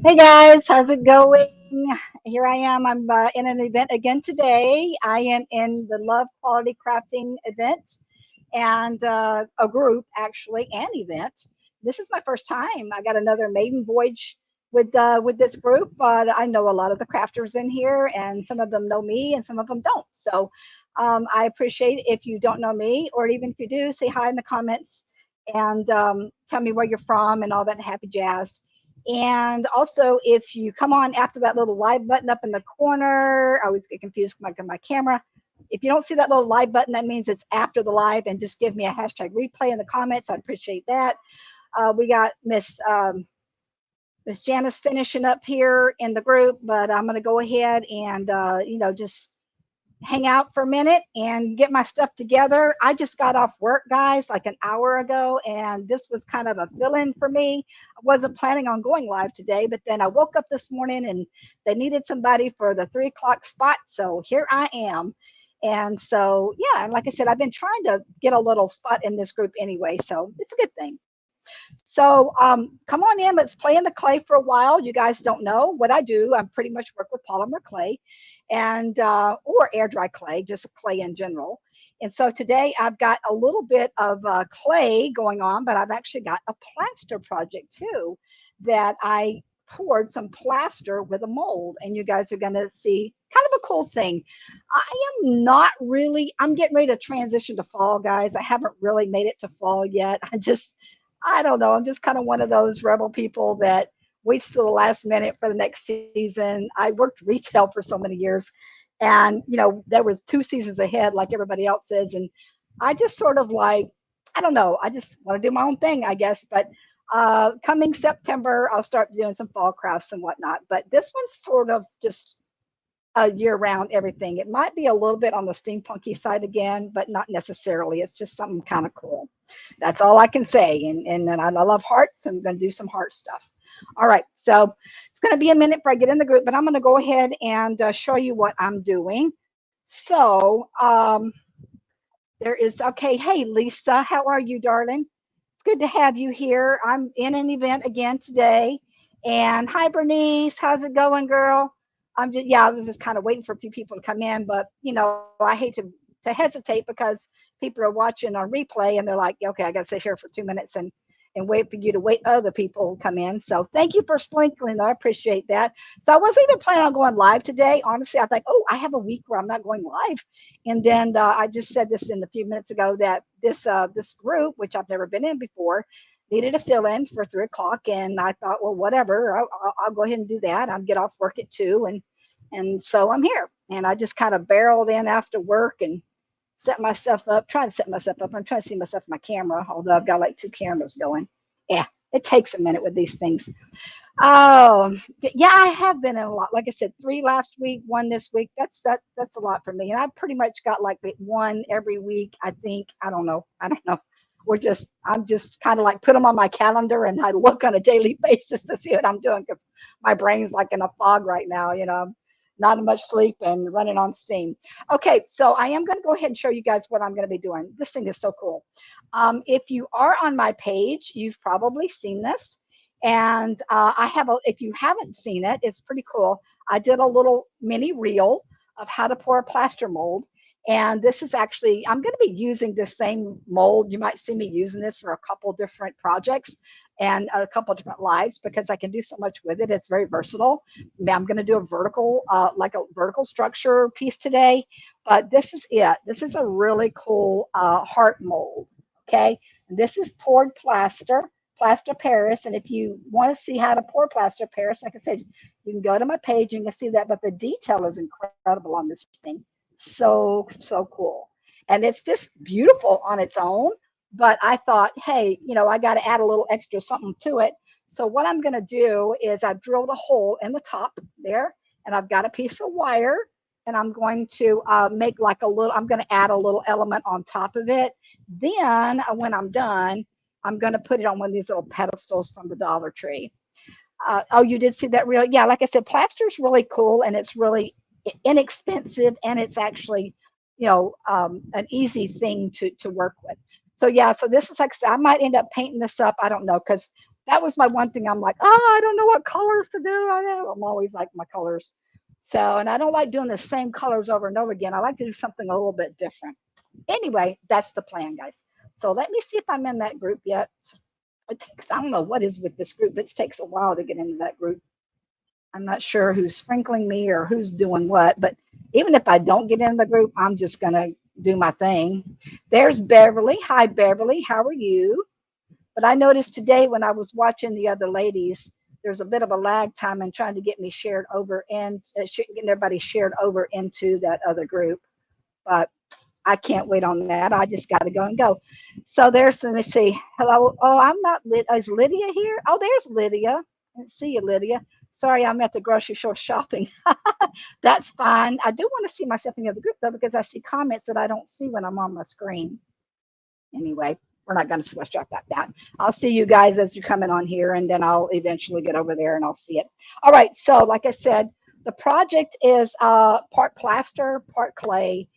Hey guys, how's it going? Here I am. I'm in an event again today. I am in the Love Quality Crafting event and a group, actually, an event. This is my first time. I got another maiden voyage with this group, but I know a lot of the crafters in here, and some of them know me, and some of them don't. So I appreciate if you don't know me, or even if you do, say hi in the comments and tell me where you're from and all that happy jazz. And also, if you come on after that little live button up in the corner, I always get confused with my camera. If you don't see that little live button, that means it's after the live, and just give me a hashtag replay in the comments. I'd appreciate that. We got Miss Janice finishing up here in the group, but I'm going to go ahead and just hang out for a minute and get my stuff together. I just got off work, guys, like an hour ago, and this was kind of a fill-in for me. I wasn't planning on going live today, but then I woke up this morning and they needed somebody for the 3 o'clock spot, so here I am. And so, yeah, and like I said, I've been trying to get a little spot in this group anyway, so it's a good thing. So come on in, let's play in the clay for a while. You guys don't know what I do. I pretty much work with polymer clay and or air dry clay, just clay in general. And so today I've got a little bit of clay going on, but I've actually got a plaster project too that I poured some plaster with a mold, and you guys are going to see kind of a cool thing. I am not really, I'm getting ready to transition to fall, guys. I haven't really made it to fall yet. I don't know. I'm just kind of one of those rebel people that waits till the last minute for the next season. I worked retail for so many years, and there was 2 seasons ahead, like everybody else is, and I just sort of like, I don't know. I just want to do my own thing, I guess. But coming September, I'll start doing some fall crafts and whatnot. But this one's sort of just a year-round everything. It might be a little bit on the steampunky side again, but not necessarily. It's just something kind of cool. That's all I can say. And then I love hearts. I'm going to do some heart stuff. All right, so it's going to be a minute before I get in the group, but I'm going to go ahead and show you what I'm doing. So there is, okay, hey, Lisa, how are you, darling? It's good to have you here. I'm in an event again today. And hi, Bernice, how's it going, girl? I'm just, yeah, I was just kind of waiting for a few people to come in, but I hate to hesitate because people are watching on replay and they're like, okay, I got to sit here for 2 minutes and wait for you to wait other people to come in. So thank you for sprinkling. I appreciate that. So I wasn't even planning on going live today. Honestly, I think, oh, I have a week where I'm not going live. And then I just said this in a few minutes ago that this group, which I've never been in before, needed a fill in for 3 o'clock. And I thought, well, whatever, I'll go ahead and do that. I'll get off work at 2. And so I'm here. And I just kind of barreled in after work and set myself up, trying to set myself up. I'm trying to see myself in my camera, although I've got like 2 cameras going. Yeah, it takes a minute with these things. Oh, yeah, I have been in a lot. Like I said, 3 last week, 1 this week. That's a lot for me. And I pretty much got like 1 every week, I think. I don't know. I'm just kind of like put them on my calendar and I look on a daily basis to see what I'm doing because my brain's like in a fog right now, not much sleep and running on steam. Okay, so I am going to go ahead and show you guys what I'm going to be doing. This thing is so cool. If you are on my page, you've probably seen this. And if you haven't seen it, it's pretty cool. I did a little mini reel of how to pour a plaster mold. And this is actually, I'm going to be using this same mold. You might see me using this for a couple different projects and a couple different lives because I can do so much with it. It's very versatile. I'm going to do a vertical, like a vertical structure piece today, but this is it. This is a really cool heart mold. Okay. And this is poured plaster Paris. And if you want to see how to pour plaster Paris, like I said, you can go to my page and you can see that. But the detail is incredible on this thing. So cool. And it's just beautiful on its own. But I thought, hey, I got to add a little extra something to it. So what I'm going to do is I've drilled a hole in the top there, and I've got a piece of wire, and I'm going to make like I'm going to add a little element on top of it. Then when I'm done, I'm going to put it on one of these little pedestals from the Dollar Tree. Oh, you did see that reel? Yeah, like I said, plaster is really cool and it's really inexpensive and it's actually, an easy thing to work with. So yeah, so this is like I said, I might end up painting this up. I don't know because That was my one thing. I'm like, oh, I don't know what colors to do. I'm always like my colors. So, and I don't like doing the same colors over and over again. I like to do something a little bit different. Anyway, that's the plan, guys. So let me see if I'm in that group yet. It takes, I don't know what is with this group. It takes a while to get into that group. I'm not sure who's sprinkling me or who's doing what, but even if I don't get in the group, I'm just going to do my thing. There's Beverly. Hi, Beverly. How are you? But I noticed today when I was watching the other ladies, there's a bit of a lag time in trying to get me shared over and getting everybody shared over into that other group. But I can't wait on that. I just got to go and go. So there's, let me see. Hello. Oh, I'm not lit. Is Lydia here? Oh, there's Lydia. I didn't see you, Lydia. Sorry, I'm at the grocery store shopping. That's fine. I do want to see myself in the other group though, because I see comments that I don't see when I'm on my screen. Anyway, we're not going to sweat about that. I'll see you guys as you're coming on here, and then I'll eventually get over there and I'll see it. All right. So like I said, the project is part plaster, part clay,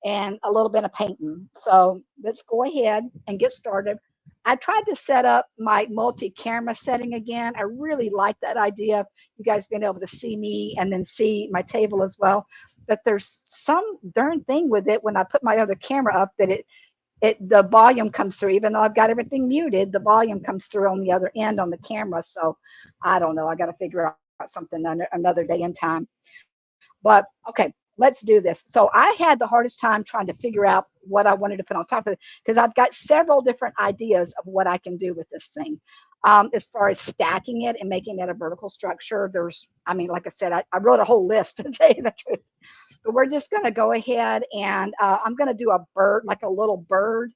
and a little bit of painting. So let's go ahead and get started. I tried to set up my multi-camera setting again. I really like that idea of you guys being able to see me and then see my table as well. But there's some darn thing with it when I put my other camera up that the volume comes through. Even though I've got everything muted, the volume comes through on the other end on the camera. So I don't know. I got to figure out something another day and time. But okay, let's do this. So I had the hardest time trying to figure out what I wanted to put on top of it because I've got several different ideas of what I can do with this thing. As far as stacking it and making it a vertical structure, I mean, like I said, I wrote a whole list to tell you the truth. But we're just going to go ahead and I'm going to do a bird, like a little bird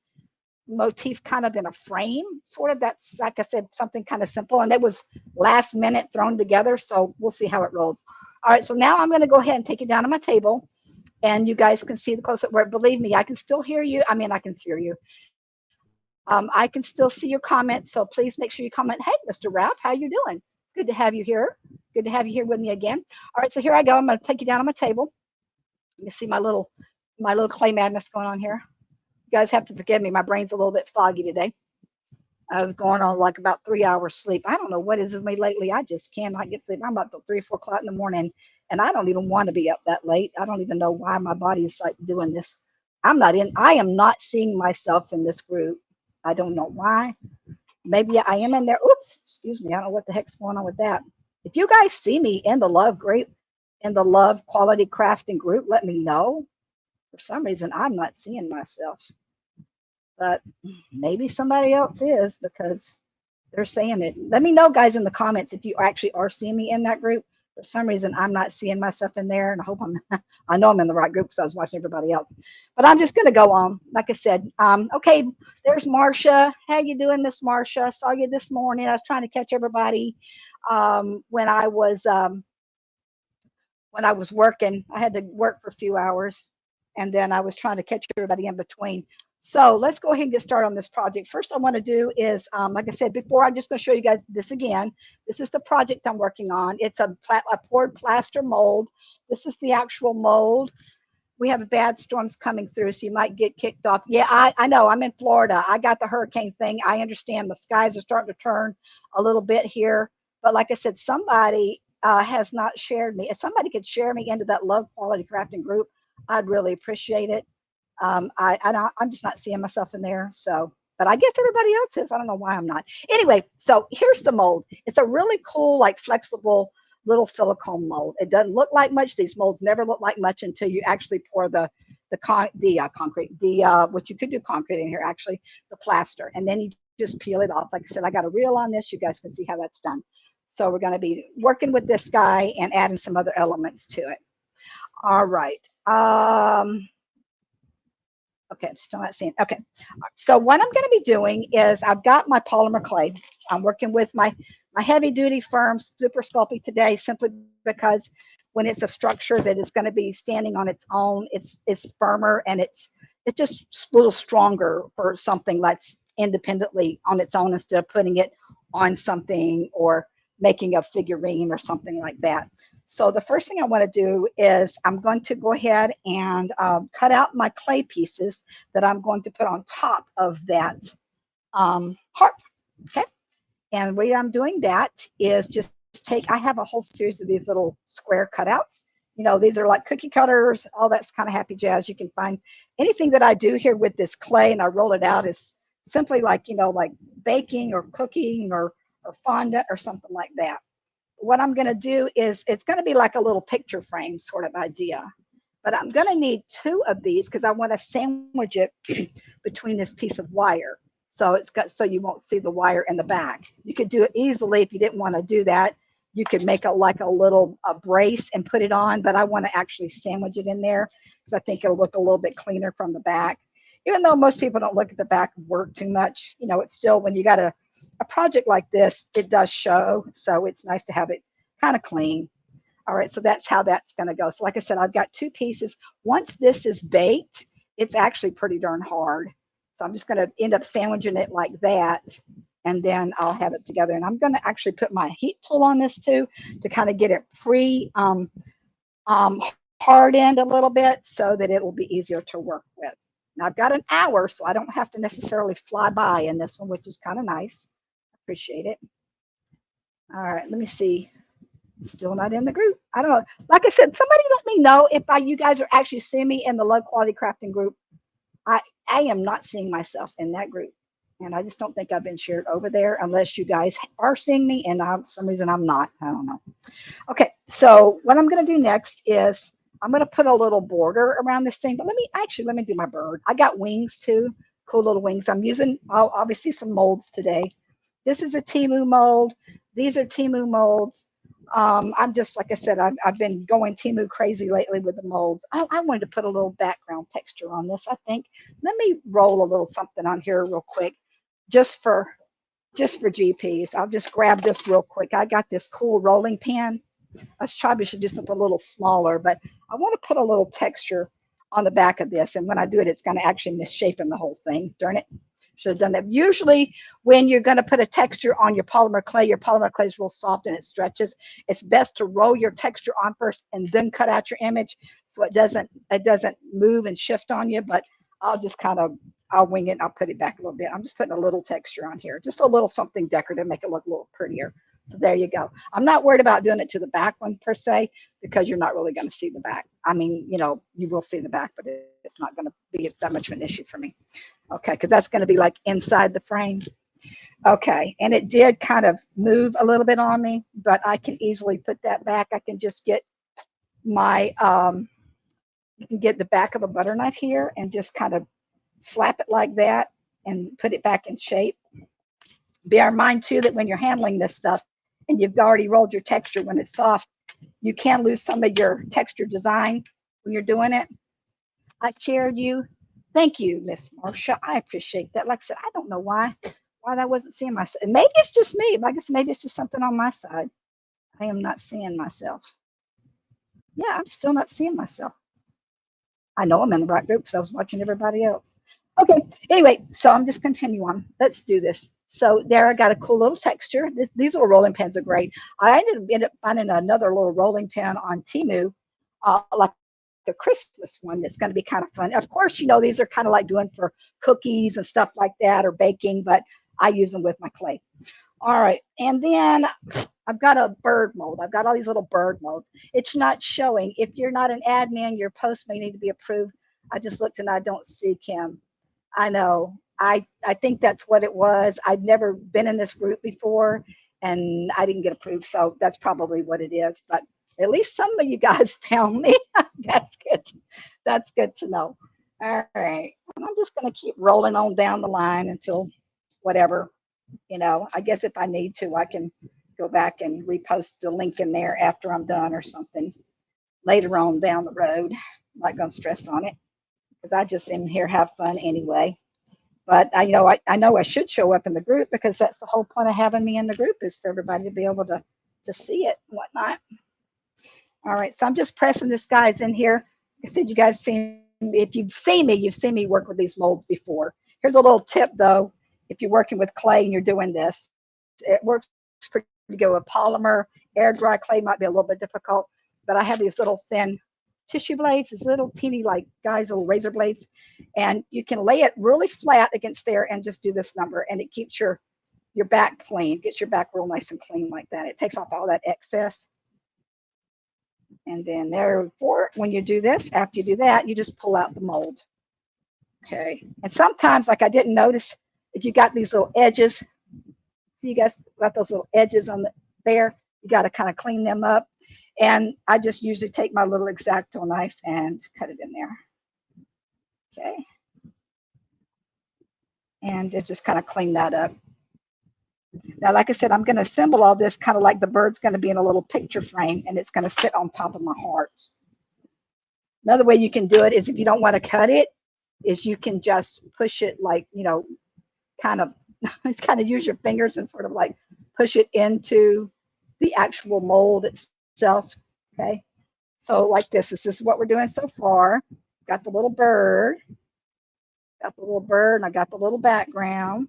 motif kind of in a frame, sort of. That's, like I said, something kind of simple. And it was last minute thrown together. So we'll see how it rolls. All right. So now I'm going to go ahead and take it down to my table. And you guys can see the close-up where, believe me, I can still hear you. I mean, I can hear you. I can still see your comments. So please make sure you comment. Hey, Mr. Ralph, how you doing? It's good to have you here. Good to have you here with me again. All right. So here I go. I'm going to take you down on my table. Let me see my little clay madness going on here. You guys have to forgive me. My brain's a little bit foggy today. I was going on like about 3 hours sleep. I don't know what is with me lately. I just cannot get sleep. I'm up till 3 or 4 o'clock in the morning, and I don't even want to be up that late. I don't even know why my body is like doing this. I am not seeing myself in this group. I don't know why. Maybe I am in there. Oops, excuse me. I don't know what the heck's going on with that. If you guys see me in the love group, in the love quality crafting group, let me know. For some reason, I'm not seeing myself. But maybe somebody else is because they're saying it. Let me know, guys, in the comments if you actually are seeing me in that group. For some reason, I'm not seeing myself in there, and I hope I know I'm in the right group because I was watching everybody else. But I'm just going to go on. Like I said, okay, there's Marcia. How you doing, Miss Marcia? I saw you this morning. I was trying to catch everybody when I was working. I had to work for a few hours, and then I was trying to catch everybody in between. So let's go ahead and get started on this project. First I want to do is, like I said before, I'm just going to show you guys this again. This is the project I'm working on. It's a poured plaster mold. This is the actual mold. We have bad storms coming through, so you might get kicked off. Yeah, I know. I'm in Florida. I got the hurricane thing. I understand the skies are starting to turn a little bit here. But like I said, somebody has not shared me. If somebody could share me into that Love Quality Crafting group, I'd really appreciate it. I'm just not seeing myself in there. So, but I guess everybody else is. I don't know why I'm not. Anyway, so here's the mold. It's a really cool, like flexible little silicone mold. It doesn't look like much. These molds never look like much until you actually pour concrete, what you could do concrete in here, actually, the plaster, and then you just peel it off. Like I said, I got a reel on this. You guys can see how that's done. So we're going to be working with this guy and adding some other elements to it. All right. Okay, I'm still not seeing. Okay, so what I'm going to be doing is I've got my polymer clay. I'm working with my heavy duty firm Super Sculpey today, simply because when it's a structure that is going to be standing on its own, it's firmer and it's just a little stronger for something that's independently on its own instead of putting it on something or making a figurine or something like that. So the first thing I want to do is I'm going to go ahead and cut out my clay pieces that I'm going to put on top of that heart. Okay. And the way I'm doing that is just take, I have a whole series of these little square cutouts. You know, these are like cookie cutters, all that's kind of happy jazz. You can find anything that I do here with this clay and I roll it out is simply like, you know, like baking or cooking or fondant or something like that. What I'm going to do is it's going to be like a little picture frame sort of idea. But I'm going to need two of these because I want to sandwich it between this piece of wire. So it's got so you won't see the wire in the back. You could do it easily if you didn't want to do that. You could make a like a little a brace and put it on, but I want to actually sandwich it in there because I think it'll look a little bit cleaner from the back. Even though most people don't look at the back of work too much, you know, it's still when you got a project like this, it does show. So it's nice to have it kind of clean. All right, so that's how that's going to go. So like I said, I've got two pieces. Once this is baked, it's actually pretty darn hard. So I'm just going to end up sandwiching it like that, and then I'll have it together. And I'm going to actually put my heat tool on this too to kind of get it hardened a little bit so that it will be easier to work with. Now I've got an hour, so I don't have to necessarily fly by in this one, which is kind of nice. Appreciate it. All right, let me see. Still not in the group. I don't know. Like I said, somebody let me know if you guys are actually seeing me in the low quality crafting group. I am not seeing myself in that group. And I just don't think I've been shared over there unless you guys are seeing me and for some reason I'm not. I don't know. Okay, so what I'm going to do next is I'm going to put a little border around this thing. But let me do my bird. I got wings too. Cool little wings. I'm using obviously some molds today. This is a Timu mold. These are Timu molds. I'm just, like I said, I've been going Timu crazy lately with the molds. I wanted to put a little background texture on this, I think. Let me roll a little something on here real quick, just for GPs. I'll just grab this real quick. I got this cool rolling pin. I probably should do something a little smaller, but I want to put a little texture on the back of this. And when I do it, it's going to actually misshapen the whole thing. Darn it. Should have done that. Usually when you're going to put a texture on your polymer clay is real soft and it stretches. It's best to roll your texture on first and then cut out your image so it doesn't move and shift on you. But I'll just I'll wing it and I'll put it back a little bit. I'm just putting a little texture on here, just a little something decorative, make it look a little prettier. So there you go. I'm not worried about doing it to the back one per se, because you're not really going to see the back. I mean, you know, you will see the back, but it's not going to be that much of an issue for me. Okay, because that's going to be like inside the frame. Okay, and it did kind of move a little bit on me, but I can easily put that back. I can just get my, you can get the back of a butter knife here and just kind of slap it like that and put it back in shape. Bear in mind too that when you're handling this stuff and you've already rolled your texture, when it's soft, you can lose some of your texture design when you're doing it. I shared you. Thank you, Miss Marcia. I appreciate that. Like I said, I don't know why I wasn't seeing myself. Maybe it's just me. I guess maybe it's just something on my side. I am not seeing myself. Yeah, I'm still not seeing myself. I know I'm in the right group because I was watching everybody else. Okay, anyway, so I'm just continue on. Let's do this. So there, I got a cool little texture. These little rolling pins are great. I ended up finding another little rolling pin on Temu, like a Christmas one that's going to be kind of fun. Of course, you know, these are kind of like doing for cookies and stuff like that or baking, but I use them with my clay. All right, and then I've got a bird mold. I've got all these little bird molds. It's not showing. If you're not an admin, your post may need to be approved. I just looked and I don't see Kim. I know. I think that's what it was. I've never been in this group before and I didn't get approved. So that's probably what it is. But at least some of you guys found me. That's good. That's good to know. All right. I'm just going to keep rolling on down the line until whatever, you know, I guess if I need to, I can go back and repost the link in there after I'm done or something later on down the road. I'm not going to stress on it because I just am here have fun anyway. But I know I should show up in the group because that's the whole point of having me in the group is for everybody to be able to see it and whatnot. All right, so I'm just pressing this guys in here. I said you guys seen, if you've seen me work with these molds before. Here's a little tip though. If you're working with clay and you're doing this, it works pretty good with polymer. Air dry clay might be a little bit difficult, but I have these little thin tissue blades, these little teeny like guys, little razor blades, and you can lay it really flat against there and just do this number, and it keeps your your back clean. Gets your back real nice and clean like that. It takes off all that excess. And then therefore, when you do this, after you do that, you just pull out the mold. Okay. And sometimes, like I didn't notice, if you got these little edges, see you guys got those little edges on there, you got to kind of clean them up. And I just usually take my little X-Acto knife and cut it in there. Okay. And just kind of clean that up. Now, like I said, I'm going to assemble all this kind of like the bird's going to be in a little picture frame, and it's going to sit on top of my heart. Another way you can do it is if you don't want to cut it, is you can just push it like, you know, kind of use your fingers and sort of like push it into the actual mold itself. Okay. So like this is what we're doing so far. Got the little bird, and I got the little background.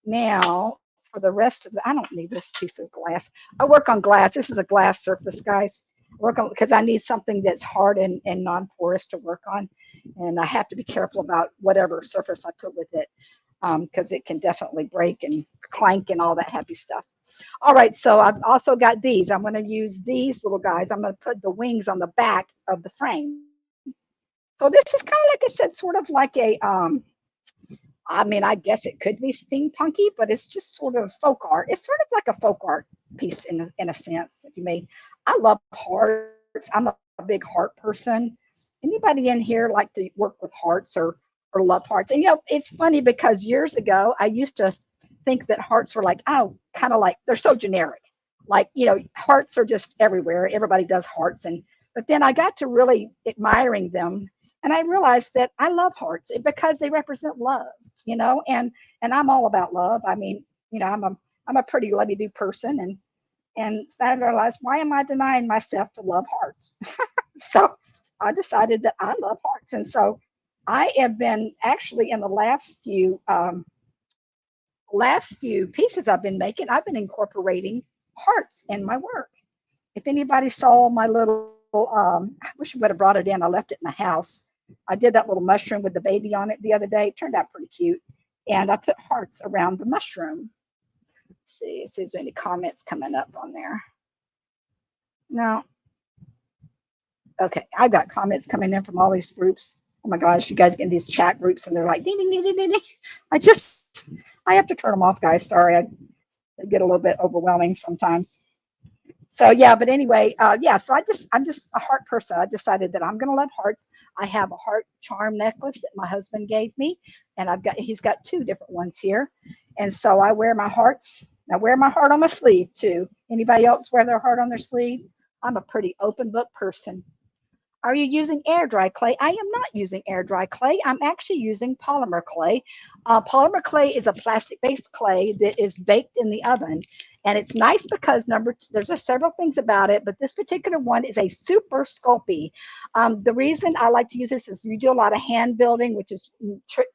Now for the rest of I don't need this piece of glass. I work on glass. This is a glass surface, guys. I work on because I need something that's hard and non-porous to work on. And I have to be careful about whatever surface I put with it because it can definitely break and clank and all that happy stuff. All right, so I've also got these. I'm going to use these little guys. I'm going to put the wings on the back of the frame. So this is kind of like I said, sort of like a I mean, I guess it could be steampunky, but it's just sort of folk art. It's sort of like a folk art piece in a sense, if you may. I love hearts. I'm a big heart person. Anybody in here like to work with hearts or love hearts? And, you know, it's funny because years ago, I used to think that hearts were like, oh, kind of like, they're so generic. Like, you know, hearts are just everywhere. Everybody does hearts. But then I got to really admiring them. And I realized that I love hearts because they represent love, you know, and I'm all about love. I mean, you know, I'm a pretty lovey-do person, and I realized, why am I denying myself to love hearts? So I decided that I love hearts, and so I have been actually in the last few pieces I've been making, I've been incorporating hearts in my work. If anybody saw my little, I wish I would have brought it in. I left it in the house. I did that little mushroom with the baby on it the other day. It turned out pretty cute. And I put hearts around the mushroom. Let's see if there's any comments coming up on there. No. Okay, I've got comments coming in from all these groups. Oh my gosh, you guys get in these chat groups and they're like, ding, ding, ding, ding, ding, ding. I have to turn them off, guys. Sorry, they get a little bit overwhelming sometimes. So yeah, but anyway, yeah, so I'm just a heart person. I decided that I'm going to love hearts. I have a heart charm necklace that my husband gave me, and he's got two different ones here. And so I wear my hearts. I wear my heart on my sleeve too. Anybody else wear their heart on their sleeve? I'm a pretty open book person. Are you using air dry clay? I am not using air dry clay. I'm actually using polymer clay. Polymer clay is a plastic-based clay that is baked in the oven. And it's nice because there's several things about it, but this particular one is a super sculpey. The reason I like to use this is we do a lot of hand building, which is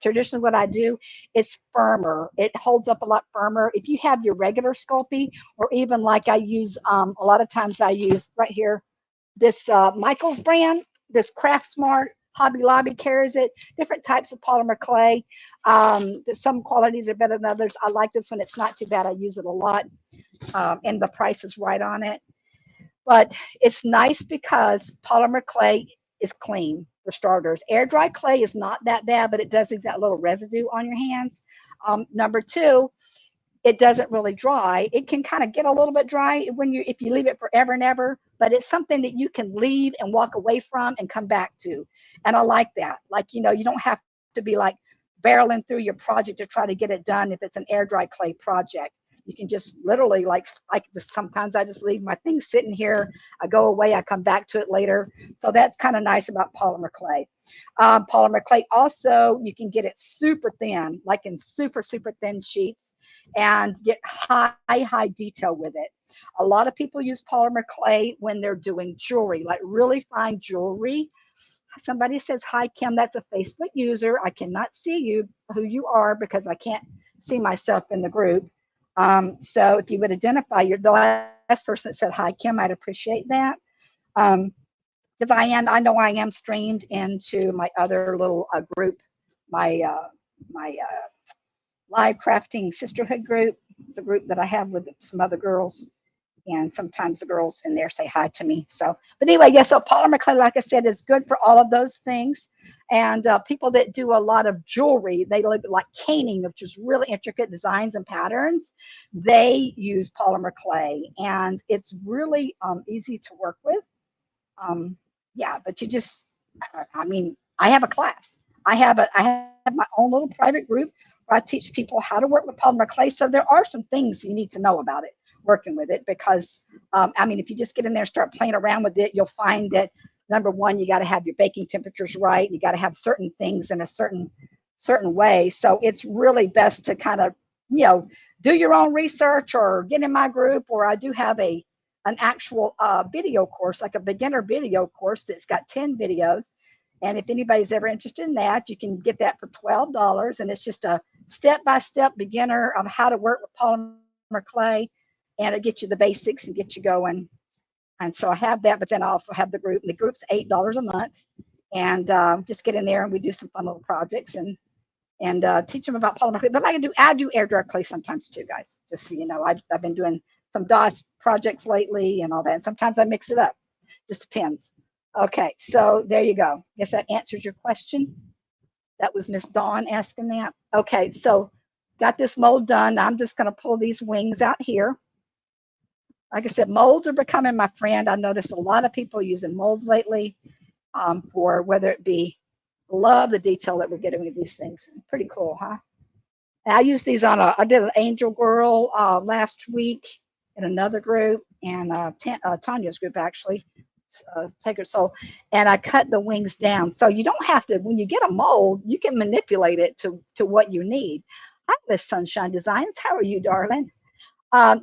traditionally what I do. It's firmer. It holds up a lot firmer. If you have your regular sculpey, or even like I use, a lot of times I use right here, this Michael's brand, this Craft Smart, Hobby Lobby carries it, different types of polymer clay. Some qualities are better than others. I like this one. It's not too bad. I use it a lot, and the price is right on it. But it's nice because polymer clay is clean, for starters. Air dry clay is not that bad, but it does leave that little residue on your hands. Number two, it doesn't really dry. It can kind of get a little bit dry if you leave it forever and ever, but it's something that you can leave and walk away from and come back to. And I like that. Like, you know, you don't have to be like barreling through your project to try to get it done if it's an air dry clay project. You can just literally sometimes I just leave my things sitting here. I go away, I come back to it later. So that's kind of nice about polymer clay. Polymer clay also, you can get it super thin, like in super, super thin sheets, and get high detail with it. A lot of people use polymer clay when they're doing jewelry, like really fine jewelry. Somebody says, hi, Kim, that's a Facebook user. I cannot see who you are because I can't see myself in the group. So if you would identify, the last person that said hi, Kim, I'd appreciate that. Because I know I am streamed into my other little group, my live crafting sisterhood group. It's a group that I have with some other girls, and sometimes the girls in there say hi to me. So, but anyway, yeah, so polymer clay, like I said, is good for all of those things. And people that do a lot of jewelry, they look like caning, which is really intricate designs and patterns. They use polymer clay, and it's really easy to work with. Um, yeah, but you just, I mean, I have a class. I have my own little private group where I teach people how to work with polymer clay. So there are some things you need to know about it, working with it, because I mean, if you just get in there and start playing around with it, you'll find that number one, you got to have your baking temperatures right. You got to have certain things in a certain way. So it's really best to kind of, you know, do your own research or get in my group. Or I do have an actual video course, like a beginner video course that's got 10 videos. And if anybody's ever interested in that, you can get that for $12. And it's just a step-by-step beginner of how to work with polymer clay. And it gets you the basics and get you going. And so I have that, but then I also have the group. And the group's $8 a month. And just get in there and we do some fun little projects and teach them about polymer clay. But I do air dry clay sometimes too, guys. Just so you know, I've been doing some DOS projects lately and all that. And sometimes I mix it up. Just depends. Okay, so there you go. Guess that answers your question. That was Miss Dawn asking that. Okay, so got this mold done. I'm just going to pull these wings out here. Like I said, molds are becoming my friend. I've noticed a lot of people using molds lately for whether it be, love the detail that we're getting with these things. Pretty cool, huh? And I used these on I did an angel girl last week in another group, and Tanya's group actually, Sacred Soul, and I cut the wings down. So you don't have to, when you get a mold, you can manipulate it to what you need. Hi, Miss Sunshine Designs. How are you, darling?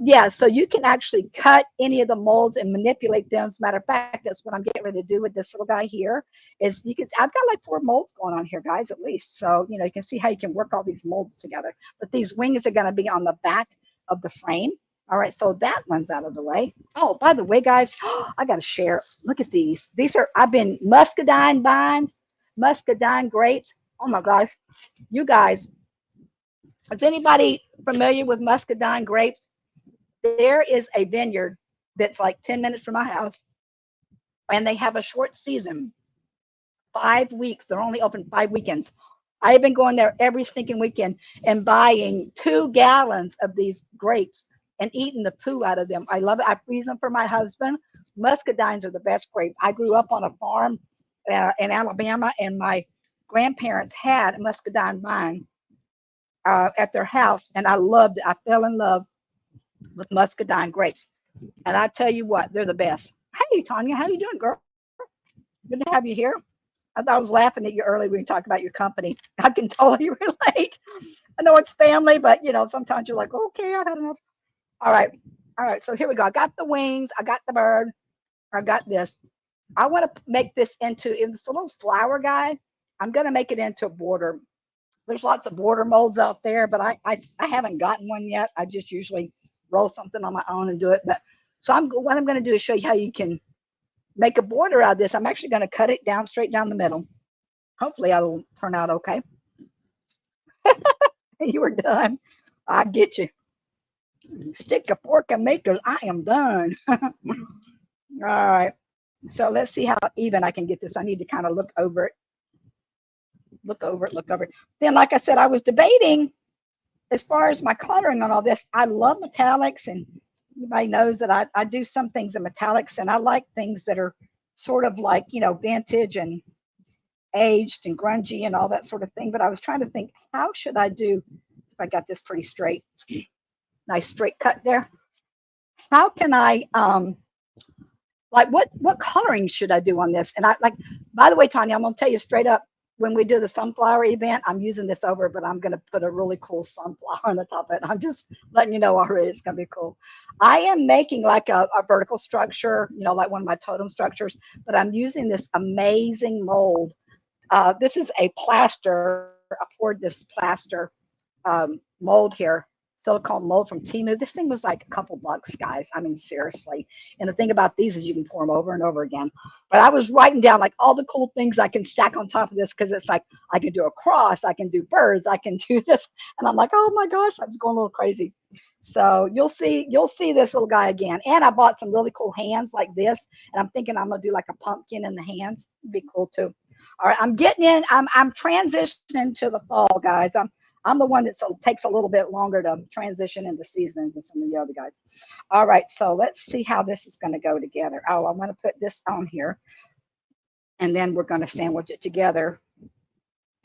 Yeah, so you can actually cut any of the molds and manipulate them. As a matter of fact, that's what I'm getting ready to do with this little guy here. Is you can, I've got like 4 molds going on here, guys, at least. So, you know, you can see how you can work all these molds together. But these wings are going to be on the back of the frame. All right, so that one's out of the way. Oh, by the way, guys, I got to share. Look at these. These are, I've been muscadine vines, muscadine grapes. Oh my gosh, you guys, is anybody familiar with muscadine grapes? There is a vineyard that's like 10 minutes from my house, and they have a short season, 5 weeks. They're only open 5 weekends. I've been going there every stinking weekend and buying 2 gallons of these grapes and eating the poo out of them. I love it. I freeze them for my husband. Muscadines are the best grape. I grew up on a farm in Alabama, and my grandparents had a muscadine vine at their house, and I loved it. I fell in love with muscadine grapes. And I tell you what, they're the best. Hey, Tanya, how you doing, girl? Good to have you here. I thought I was laughing at you earlier when you talked about your company. I can totally relate. I know it's family, but you know, sometimes you're like, okay, I had enough. All right. All right. So here we go. I got the wings. I got the bird. I got this. I want to make this into, if it's a little flower guy, I'm going to make it into a border. There's lots of border molds out there, but I haven't gotten one yet. I just usually roll something on my own and do it. But so what I'm going to do is show you how you can make a border out of this. I'm actually going to cut it down straight down the middle. Hopefully it'll turn out okay. You were done. I get you. Stick a fork and make it. I am done. All right. So let's see how even I can get this. I need to kind of look over it. Look over it. Look over it. Then, like I said, I was debating as far as my coloring on all this. I love metallics, and everybody knows that I do some things in metallics, and I like things that are sort of like, you know, vintage and aged and grungy and all that sort of thing. But I was trying to think, how should I do if I got this pretty straight? Nice straight cut there. How can I like what coloring should I do on this? And I like, by the way, Tanya, I'm gonna tell you straight up, when we do the sunflower event, I'm using this over, but I'm gonna put a really cool sunflower on the top of it. I'm just letting you know already, it's gonna be cool. I am making like a vertical structure, you know, like one of my totem structures, but I'm using this amazing mold. This is a plaster. I poured this plaster mold here, silicone mold from Timu. This thing was like a couple bucks, guys. I mean, seriously. And the thing about these is you can pour them over and over again. But I was writing down like all the cool things I can stack on top of this, because it's like I can do a cross, I can do birds, I can do this. And I'm like, oh my gosh, I was going a little crazy. So you'll see this little guy again. And I bought some really cool hands like this, and I'm thinking I'm gonna do like a pumpkin in the hands. It'd be cool too. All right, I'm getting in. I'm transitioning to the fall, guys. I'm the one that takes a little bit longer to transition into seasons than some of the other guys. All right, so let's see how this is going to go together. Oh, I'm going to put this on here, and then we're going to sandwich it together.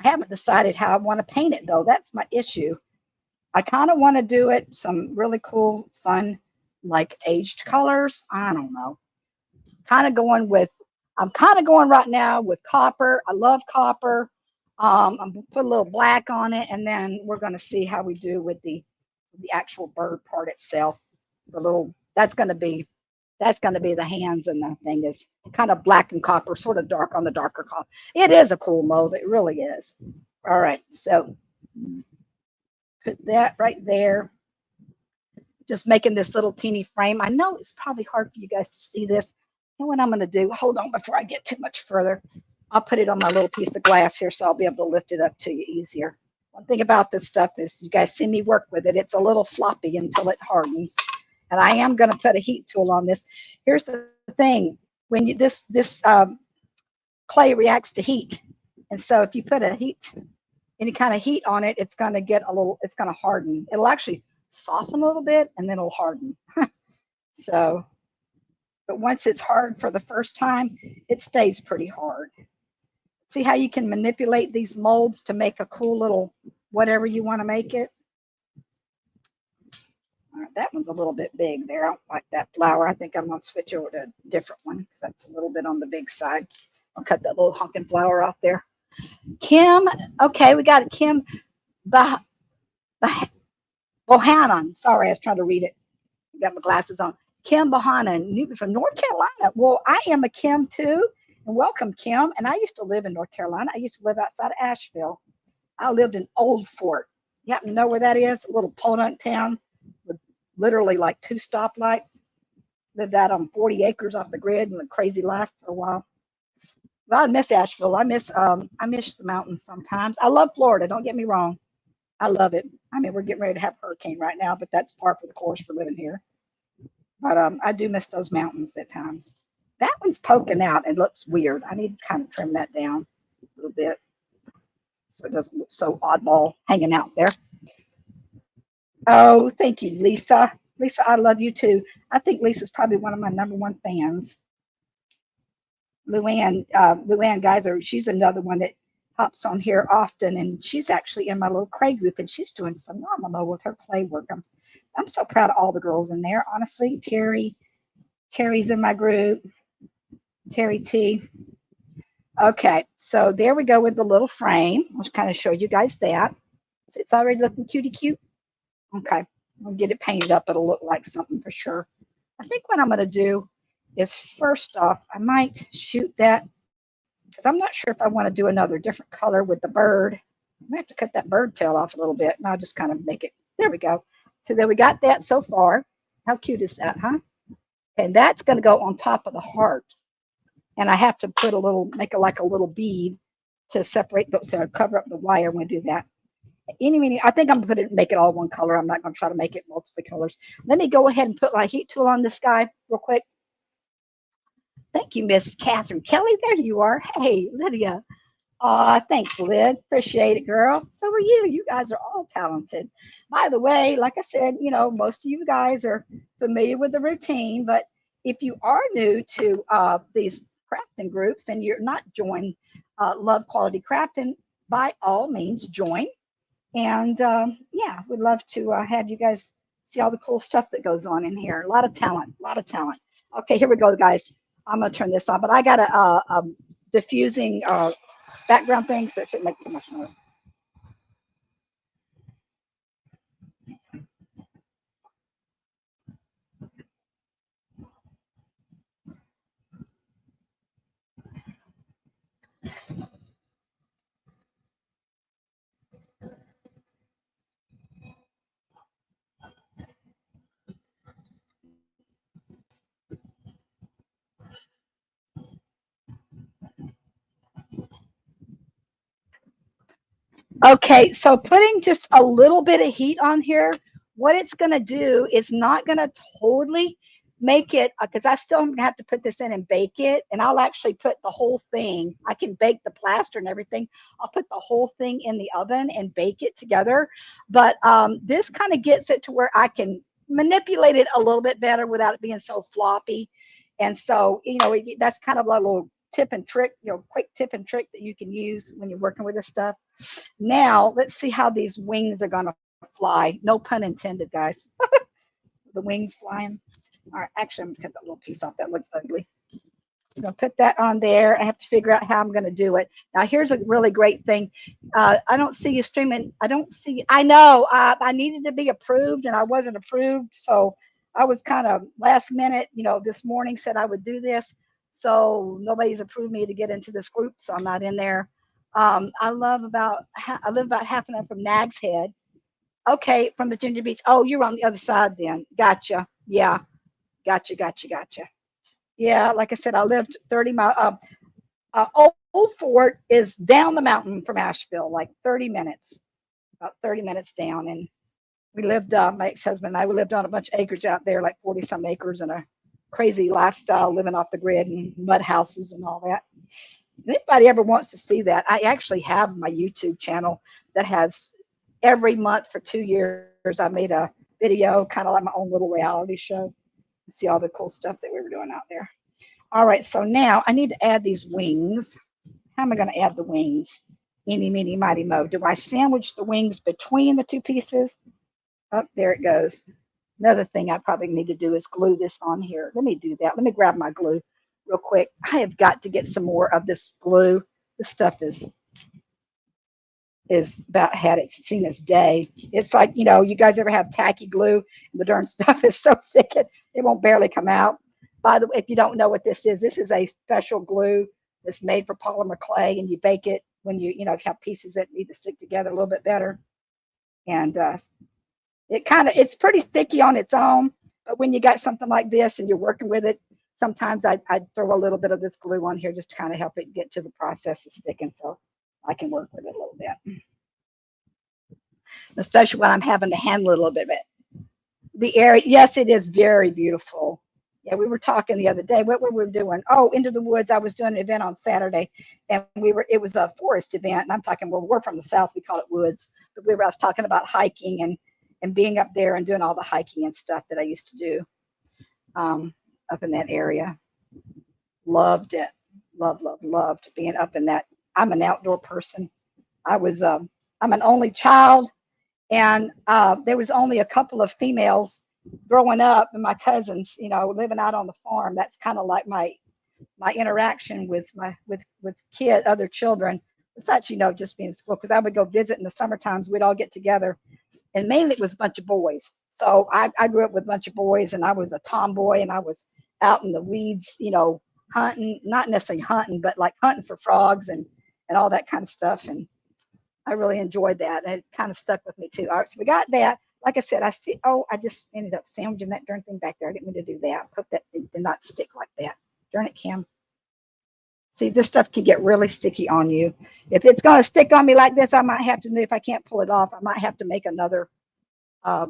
I haven't decided how I want to paint it, though. That's my issue. I kind of want to do it some really cool, fun, like aged colors. I don't know. Kind of going with, I'm kind of going right now with copper. I love copper. I'm gonna put a little black on it, and then we're going to see how we do with the actual bird part itself. The little that's going to be the hands, and the thing is kind of black and copper, sort of dark on the darker copper. It is a cool mold. It really is. All right, so put that right there. Just making this little teeny frame. I know it's probably hard for you guys to see this. You know what I'm going to do? Hold on before I get too much further. I'll put it on my little piece of glass here so I'll be able to lift it up to you easier. One thing about this stuff is you guys see me work with it. It's a little floppy until it hardens. And I am going to put a heat tool on this. Here's the thing. When you this clay reacts to heat. And so if you put any kind of heat on it, it's going to get it's going to harden. It'll actually soften a little bit and then it'll harden. So, but once it's hard for the first time, it stays pretty hard. See how you can manipulate these molds to make a cool little whatever you want to make it. All right, that one's a little bit big there. I don't like that flower. I think I'm going to switch over to a different one because that's a little bit on the big side. I'll cut that little honking flower off there. Kim, okay, we got it. Kim Bohannon. Sorry, I was trying to read it. I got my glasses on. Kim Bohannon, from North Carolina. Well, I am a Kim too. And welcome, Kim. And I used to live in North Carolina. I used to live outside of Asheville. I lived in Old Fort. You happen to know where that is? A little podunk town with literally like 2 stoplights. Lived out on 40 acres off the grid and a crazy life for a while. Well, I miss Asheville. I miss the mountains sometimes. I love Florida. Don't get me wrong. I love it. I mean, we're getting ready to have a hurricane right now, but that's par for the course for living here. But I do miss those mountains at times. That one's poking out and looks weird. I need to kind of trim that down a little bit so it doesn't look so oddball hanging out there. Oh, thank you, Lisa. Lisa, I love you too. I think Lisa's probably one of my #1 fans. Luann Geyser, she's another one that hops on here often, and she's actually in my little clay group, and she's doing phenomenal with her clay work. I'm so proud of all the girls in there, honestly. Terry's in my group. Terry T. Okay, so there we go with the little frame. I'll kind of show you guys that. So it's already looking cutie cute. Okay, we'll get it painted up. It'll look like something for sure. I think what I'm going to do is first off, I might shoot that because I'm not sure if I want to do another different color with the bird. I might have to cut that bird tail off a little bit, and I'll just kind of make it. There we go. So there we got that so far. How cute is that, huh? And that's going to go on top of the heart. And I have to put make it like a little bead to separate those, so I cover up the wire when I do that. I think I'm going to make it all one color. I'm not going to try to make it multiple colors. Let me go ahead and put my heat tool on this guy real quick. Thank you, Miss Catherine Kelly. There you are. Hey, Lydia. Thanks, Lyd. Appreciate it, girl. So are you. You guys are all talented. By the way, like I said, most of you guys are familiar with the routine, but if you are new to these crafting groups and you're not joined Love Quality Crafting, by all means, join. And yeah, we'd love to have you guys see all the cool stuff that goes on in here. A lot of talent. Okay, here we go, guys. I'm going to turn this on, but I got a diffusing background thing, so it shouldn't make too much noise. Okay, so putting just a little bit of heat on here what it's going to do is not going to totally make it, because I still have to put this in and bake it. And I'll actually put the whole thing, I can bake the plaster and everything. I'll put the whole thing in the oven and bake it together. But this kind of gets it to where I can manipulate it a little bit better without it being so floppy. And so, that's kind of a little tip and trick, quick tip and trick that you can use when you're working with this stuff. Now, let's see how these wings are going to fly. No pun intended, guys. The wings flying. All right, actually, I'm going to cut that little piece off. That looks ugly. I'm going to put that on there. I have to figure out how I'm going to do it. Now, here's a really great thing. I don't see you streaming. I know I needed to be approved and I wasn't approved. So I was kind of last minute, this morning said I would do this. So nobody's approved me to get into this group. So I'm not in there. I live about half an hour from Nag's Head. Okay, from Virginia Beach. Oh, you're on the other side then. Gotcha. Yeah. Gotcha. Yeah, like I said, I lived 30 miles. Old Fort is down the mountain from Asheville, like 30 minutes, about 30 minutes down. And we lived, my ex-husband and I, we lived on a bunch of acreage out there, like 40 some acres, and a crazy lifestyle, living off the grid and mud houses and all that. If anybody ever wants to see that, I actually have my YouTube channel that has every month for 2 years, I made a video, kind of like my own little reality show. See all the cool stuff that we were doing out there. All right, so now I need to add these wings. How am I going to add the wings? Eeny, meeny, mighty, mo. Do I sandwich the wings between the two pieces? Oh, there it goes. Another thing I probably need to do is glue this on here. Let me do that. Let me grab my glue real quick. I have got to get some more of this glue. This stuff is about had it seen its day. It's like, you guys ever have tacky glue and the darn stuff is so thick it won't barely come out. By the way, if you don't know what this is a special glue that's made for polymer clay, and you bake it when if you have pieces that need to stick together a little bit better. And it's pretty sticky on its own, but when you got something like this and you're working with it, sometimes I'd throw a little bit of this glue on here just to kind of help it get to the process of sticking, so I can work with it a little bit, especially when I'm having to handle it a little bit. The area, yes, it is very beautiful. Yeah, we were talking the other day. What we were doing? Oh, Into the Woods. I was doing an event on Saturday, and it was a forest event. And I'm talking, well, we're from the South, we call it woods, but I was talking about hiking and being up there and doing all the hiking and stuff that I used to do up in that area. Loved it. Loved being up in that. I'm an outdoor person. I'm an only child, and there was only a couple of females growing up, and my cousins, living out on the farm. That's kind of like my interaction with other children. Besides, just being in school, because I would go visit in the summer times. We'd all get together, and mainly it was a bunch of boys. So I grew up with a bunch of boys, and I was a tomboy, and I was out in the weeds, hunting, not necessarily hunting, but like hunting for frogs and all that kind of stuff. And I really enjoyed that. And it kind of stuck with me too. All right, so we got that. Like I said, I just ended up sandwiching that darn thing back there. I didn't mean to do that. I hope that it did not stick like that. Darn it, Kim. See, this stuff can get really sticky on you. If it's going to stick on me like this, I might have to, if I can't pull it off, I might have to make another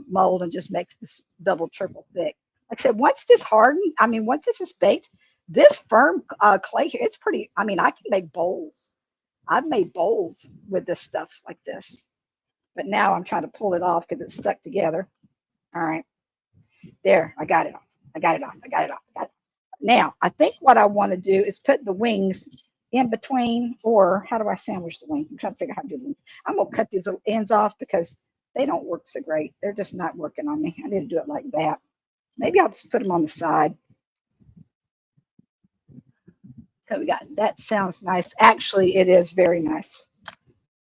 mold and just make this double, triple thick. Like I said, once this is baked, this firm clay here, it's pretty, I can make bowls. I've made bowls with this stuff like this. But now I'm trying to pull it off because it's stuck together. All right. There, I got it off. Now, I think what I want to do is put the wings in between, or how do I sandwich the wings? I'm trying to figure out how to do wings. I'm going to cut these ends off because they don't work so great. They're just not working on me. I need to do it like that. Maybe I'll just put them on the side. So we got, that sounds nice. Actually, it is very nice.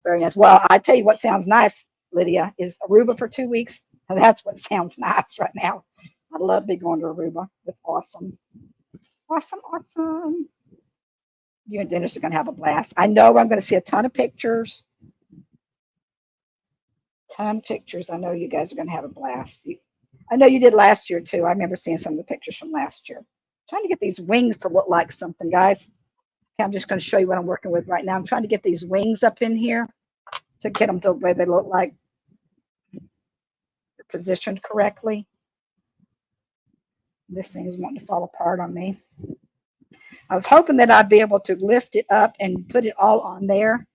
Very nice. Well, I tell you what sounds nice, Lydia, is Aruba for 2 weeks. And that's what sounds nice right now. I'd love to be going to Aruba. That's awesome. Awesome. You and Dennis are going to have a blast. I know I'm going to see a ton of pictures. I know you guys are going to have a blast. I know you did last year, too. I remember seeing some of the pictures from last year. I'm trying to get these wings to look like something, guys. Okay, I'm just going to show you what I'm working with right now. I'm trying to get these wings up in here to get them to the way they look like. They're positioned correctly. This thing's wanting to fall apart on me. I was hoping that I'd be able to lift it up and put it all on there.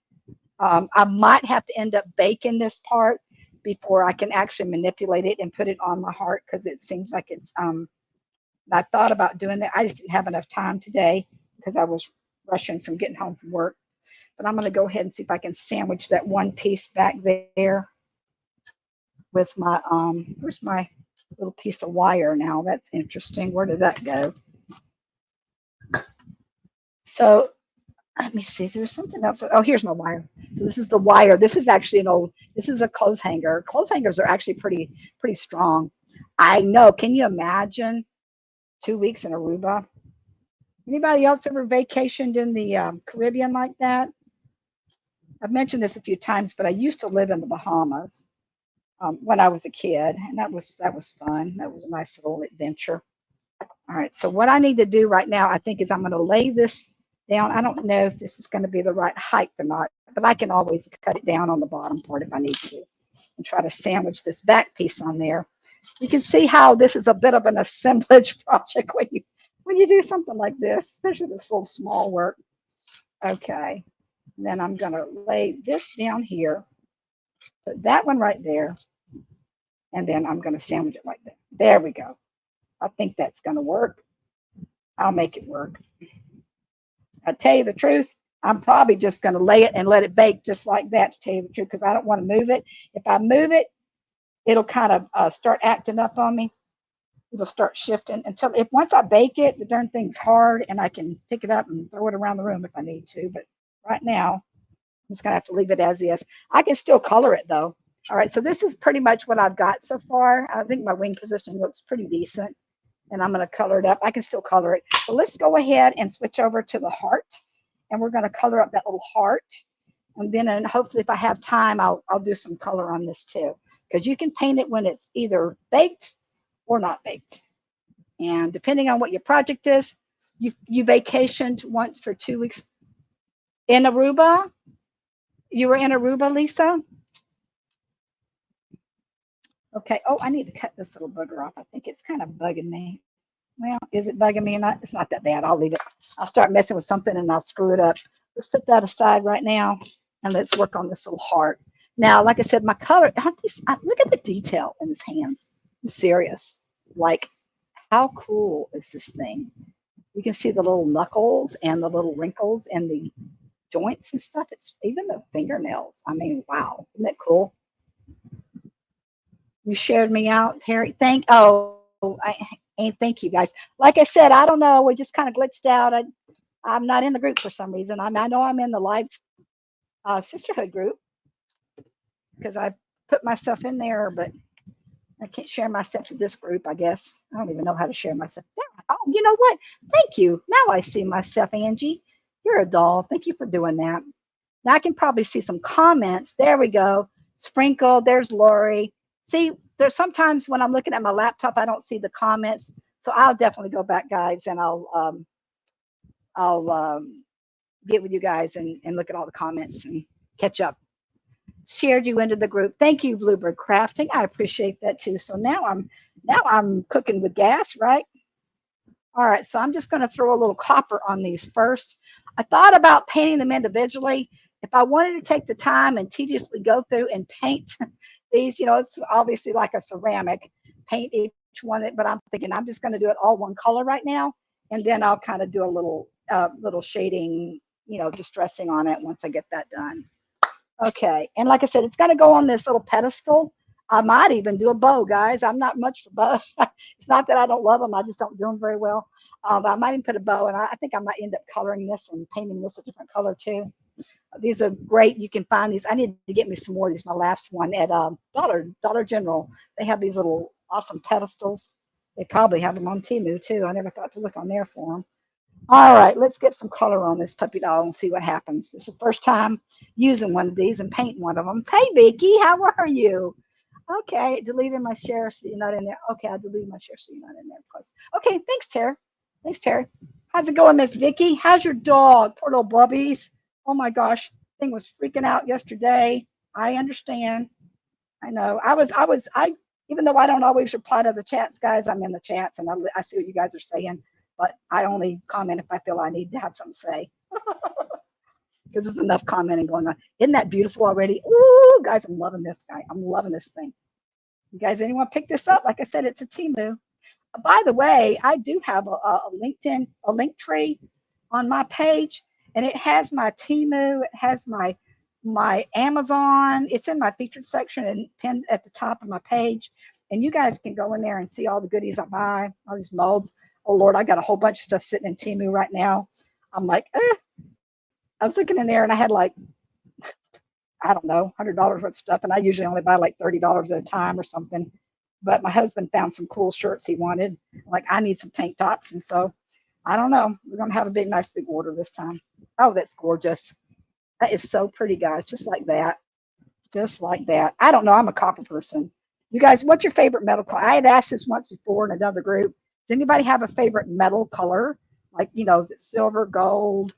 I might have to end up baking this part before I can actually manipulate it and put it on my heart, because it seems like it's, I thought about doing that. I just didn't have enough time today because I was rushing from getting home from work. But I'm going to go ahead and see if I can sandwich that one piece back there with my, where's my little piece of wire now? That's interesting. Where did that go? So let me see. There's something else. Oh, here's my wire. So this is the wire. This is actually an old, this is a clothes hanger. Clothes hangers are actually pretty strong. I know. Can you imagine 2 weeks in Aruba? Anybody else ever vacationed in the Caribbean like that? I've mentioned this a few times, but I used to live in the Bahamas when I was a kid, and that was fun. That was a nice little adventure. All right, so what I need to do right now, I think, is I'm going to lay this down. I don't know if this is going to be the right height or not, but I can always cut it down on the bottom part if I need to, and try to sandwich this back piece on there. You can see how this is a bit of an assemblage project when you do something like this, especially this little small work. Okay, and then I'm going to lay this down here, put that one right there, and then I'm going to sandwich it like that. There we go. I think that's going to work. I'll make it work. I tell you the truth, I'm probably just going to lay it and let it bake just like that, to tell you the truth, because I don't want to move it. If I move it, it'll kind of start acting up on me. It'll start shifting until, if once I bake it, the darn thing's hard and I can pick it up and throw it around the room if I need to. But right now, I'm just going to have to leave it as is. I can still color it though. All right, so this is pretty much what I've got so far. I think my wing position looks pretty decent, and I'm going to color it up. I can still color it. So let's go ahead and switch over to the heart, and we're going to color up that little heart. And then hopefully if I have time, I'll do some color on this too, because you can paint it when it's either baked or not baked. And depending on what your project is, you vacationed once for 2 weeks in Aruba. You were in Aruba, Lisa? Okay. Oh, I need to cut this little booger off. I think it's kind of bugging me. Well, is it bugging me or not? It's not that bad. I'll leave it. I'll start messing with something and I'll screw it up. Let's put that aside right now, and let's work on this little heart. Now, like I said, my color, aren't these, look at the detail in his hands. I'm serious. Like, how cool is this thing? You can see the little knuckles and the little wrinkles and the joints and stuff. It's even the fingernails. I mean, wow. Isn't that cool? You shared me out, Terry. Thank you guys. Like I said, I don't know. We just kind of glitched out. I'm not in the group for some reason. I know I'm in the live sisterhood group because I put myself in there, but I can't share myself to this group, I guess. I don't even know how to share myself. Oh, you know what? Thank you. Now I see myself, Angie. You're a doll. Thank you for doing that. Now I can probably see some comments. There we go. Sprinkle. There's Lori. See, there's sometimes when I'm looking at my laptop, I don't see the comments. So I'll definitely go back, guys, and I'll get with you guys and look at all the comments and catch up. Shared you into the group. Thank you, Bluebird Crafting. I appreciate that too. So now I'm cooking with gas, right? All right, so I'm just going to throw a little copper on these first. I thought about painting them individually. If I wanted to take the time and tediously go through and paint these, it's obviously like a ceramic, paint each one, but I'm thinking I'm just going to do it all one color right now, and then I'll kind of do a little shading, distressing on it once I get that done. Okay, and like I said, it's going to go on this little pedestal. I might even do a bow, guys. I'm not much for bow. It's not that I don't love them. I just don't do them very well. But I might even put a bow, and I think I might end up coloring this and painting this a different color too. These are great. You can find these. I need to get me some more of these. My last one at Dollar General. They have these little awesome pedestals. They probably have them on Temu too. I never thought to look on there for them. All right, let's get some color on this puppy dog and see what happens. This is the first time using one of these and painting one of them. Hey, Vicki, how are you? Okay, deleted my share so you're not in there. Okay, I deleted my share so you're not in there. Okay, thanks, Terry. Thanks, Terry. How's it going, Miss Vicki? How's your dog? Poor little bubbies. Oh my gosh, thing was freaking out yesterday. I understand. I know. I Even though I don't always reply to the chats, guys, I'm in the chats and I see what you guys are saying, but I only comment if I feel I need to have something to say. Because there's enough commenting going on. Isn't that beautiful already? Ooh, guys, I'm loving this guy. I'm loving this thing. You guys, anyone pick this up? Like I said, it's a Temu. By the way, I do have a LinkedIn, a link tree on my page, and it has my Temu, it has my Amazon. It's in my featured section and pinned at the top of my page. And you guys can go in there and see all the goodies I buy, all these molds. Oh Lord, I got a whole bunch of stuff sitting in Temu right now. I'm like, I was looking in there and I had like, I don't know, $100 worth of stuff. And I usually only buy like $30 at a time or something. But my husband found some cool shirts he wanted. Like, I need some tank tops. And so, I don't know. We're going to have a nice big order this time. Oh, that's gorgeous. That is so pretty, guys. Just like that. Just like that. I don't know. I'm a copper person. You guys, what's your favorite metal color? I had asked this once before in another group. Does anybody have a favorite metal color? Like, you know, is it silver, gold?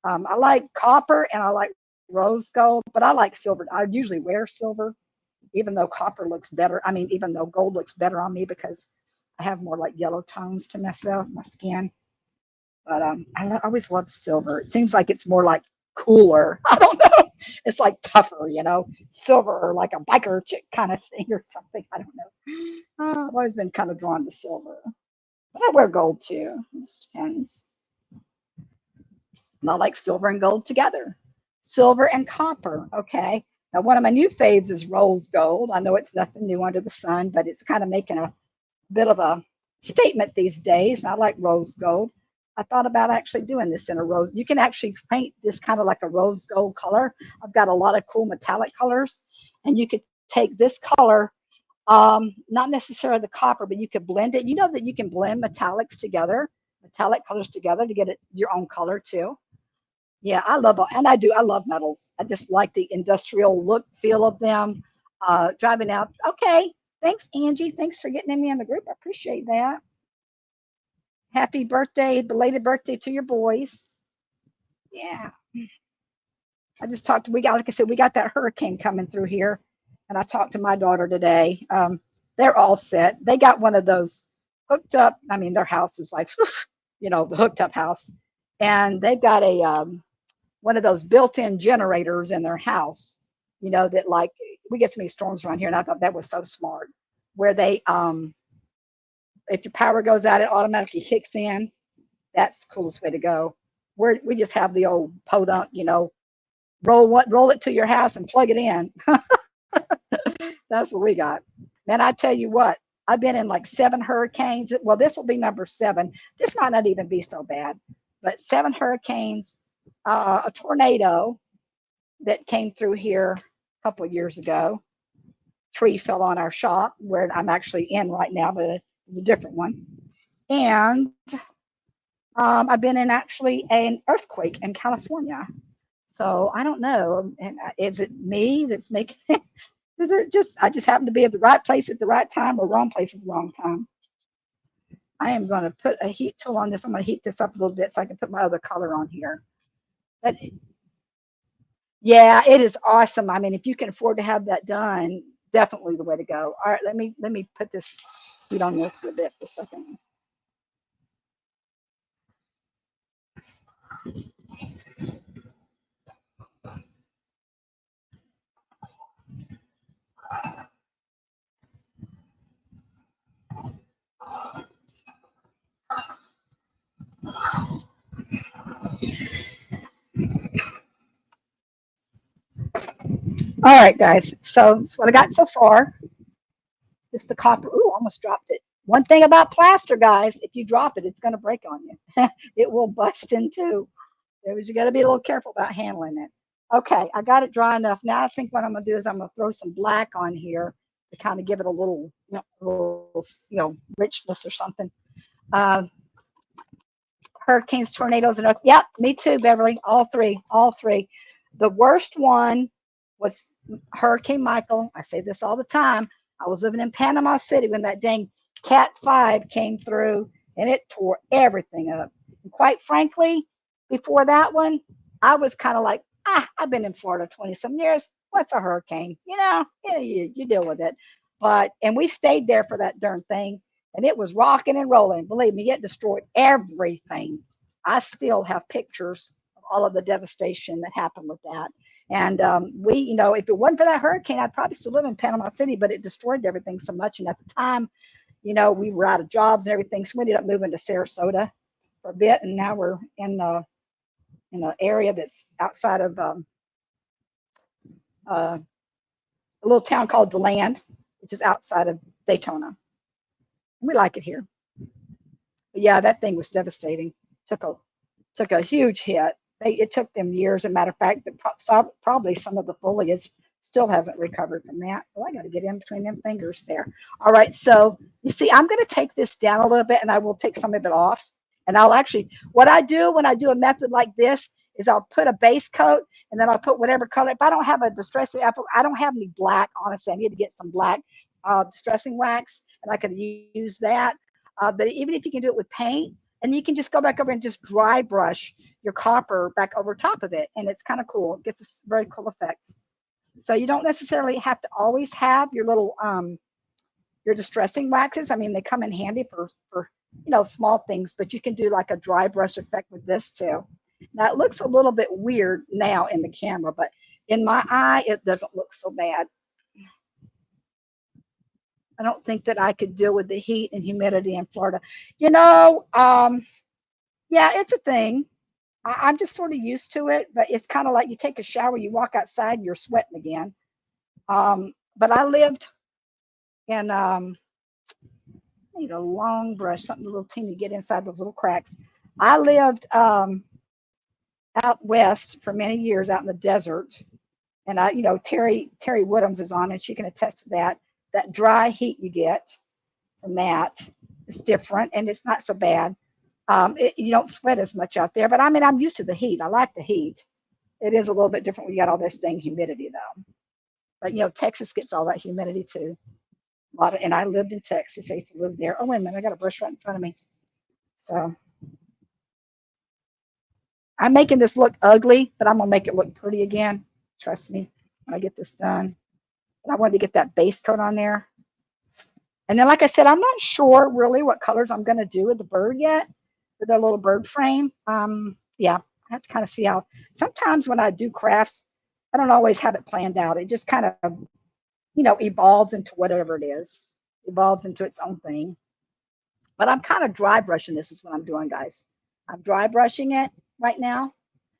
I like copper and I like rose gold, but I like silver. I usually wear silver, even though copper looks better. I mean, even though gold looks better on me because I have more like yellow tones to myself, my skin. But I always loved silver. It seems like it's more like cooler. I don't know. It's like tougher, you know, silver or like a biker chick kind of thing or something. I don't know. I've always been kind of drawn to silver, but I wear gold too. It just depends. And I like silver and gold together. Silver and copper. Okay. Now, one of my new faves is rose gold. I know it's nothing new under the sun, but it's kind of making a bit of a statement these days. I like rose gold. I thought about actually doing this in a rose. You can actually paint this kind of like a rose gold color. I've got a lot of cool metallic colors, and you could take this color, not necessarily the copper, but you could blend it. You know that you can blend metallics together, metallic colors together to get it your own color too. Yeah, I love, and I do. I love metals. I just like the industrial look, feel of them. Driving out. Okay, thanks, Angie. Thanks for getting me in the group. I appreciate that. Happy birthday, belated birthday to your boys. Yeah, I just talked. We got, like I said, we got that hurricane coming through here, and I talked to my daughter today. They're all set. They got one of those hooked up. I mean, their house is like, you know, the hooked up house, and they've got a one of those built-in generators in their house, you know, that like we get so many storms around here, and I thought that was so smart, where they if your power goes out, it automatically kicks in. That's the coolest way to go. We just have the old podunk, you know, roll it to your house and plug it in. That's what we got. Man, I tell you what, I've been in like 7 hurricanes. Well, this will be number 7. This might not even be so bad, but 7 hurricanes, a tornado that came through here a couple of years ago. Tree fell on our shop where I'm actually in right now, but it's a different one. And I've been in actually an earthquake in California. So I don't know. And is it me that's making it? Is it just I just happen to be at the right place at the right time or wrong place at the wrong time? I am going to put a heat tool on this. I'm going to heat this up a little bit so I can put my other color on here. But yeah, it is awesome. I mean, if you can afford to have that done, definitely the way to go. All right, let me put this heat on this a bit for a second. All right, guys. So that's what I got so far. Just the copper. Ooh, almost dropped it. One thing about plaster, guys, if you drop it, it's going to break on you. It will bust in two. You got to be a little careful about handling it. Okay, I got it dry enough. Now I think what I'm going to do is I'm going to throw some black on here to kind of give it a little, richness or something. Hurricanes, tornadoes, and yep, me too, Beverly. All three, all three. The worst one was Hurricane Michael. I say this all the time. I was living in Panama City when that dang Cat 5 came through and it tore everything up. And quite frankly, before that one, I was kind of like, I've been in Florida 20 some years. What's a hurricane? You know, yeah, you deal with it. And we stayed there for that darn thing, and it was rocking and rolling. Believe me, it destroyed everything. I still have pictures of all of the devastation that happened with that. And we, if it wasn't for that hurricane, I'd probably still live in Panama City, but it destroyed everything so much. And at the time, we were out of jobs and everything, so we ended up moving to Sarasota for a bit, and now we're in an area that's outside of a little town called DeLand, which is outside of Daytona. We like it here. But yeah, that thing was devastating. Took a huge hit. It took them years. As a matter of fact, probably some of the foliage still hasn't recovered from that. Oh, I got to get in between them fingers there. All right, so you see, I'm going to take this down a little bit, and I will take some of it off. And I'll actually, what I do when I do a method like this is I'll put a base coat, and then I'll put whatever color. If I don't have a distressing apple, I don't have any black, honestly. I need to get some black distressing wax, and I could use that. But even if you can do it with paint, and you can just go back over and just dry brush your copper back over top of it, and it's kind of cool. It gets this very cool effect. So you don't necessarily have to always have your little your distressing waxes. I mean, they come in handy for small things, but you can do like a dry brush effect with this too. Now it looks a little bit weird now in the camera, but in my eye, it doesn't look so bad. I don't think that I could deal with the heat and humidity in Florida. Yeah, it's a thing. I'm just sort of used to it, but it's kind of like you take a shower, you walk outside, and you're sweating again. But I lived in, I need a long brush, something a little teeny to get inside those little cracks. I lived out west for many years out in the desert. And Terry Woodhams is on, and she can attest to that. That dry heat you get from that is different, and it's not so bad. You don't sweat as much out there, but I mean, I'm used to the heat. I like the heat. It is a little bit different when you got all this dang humidity, though. But Texas gets all that humidity too. And I lived in Texas. I used to live there. Oh, wait a minute, I got a brush right in front of me. So I'm making this look ugly, but I'm gonna make it look pretty again. Trust me when I get this done. And I wanted to get that base coat on there. And then, like I said, I'm not sure really what colors I'm going to do with the bird yet, with that little bird frame. Yeah, I have to kind of see how. Sometimes when I do crafts, I don't always have it planned out. It just kind of, evolves into whatever it is, evolves into its own thing. But I'm kind of dry brushing this is what I'm doing, guys. I'm dry brushing it right now.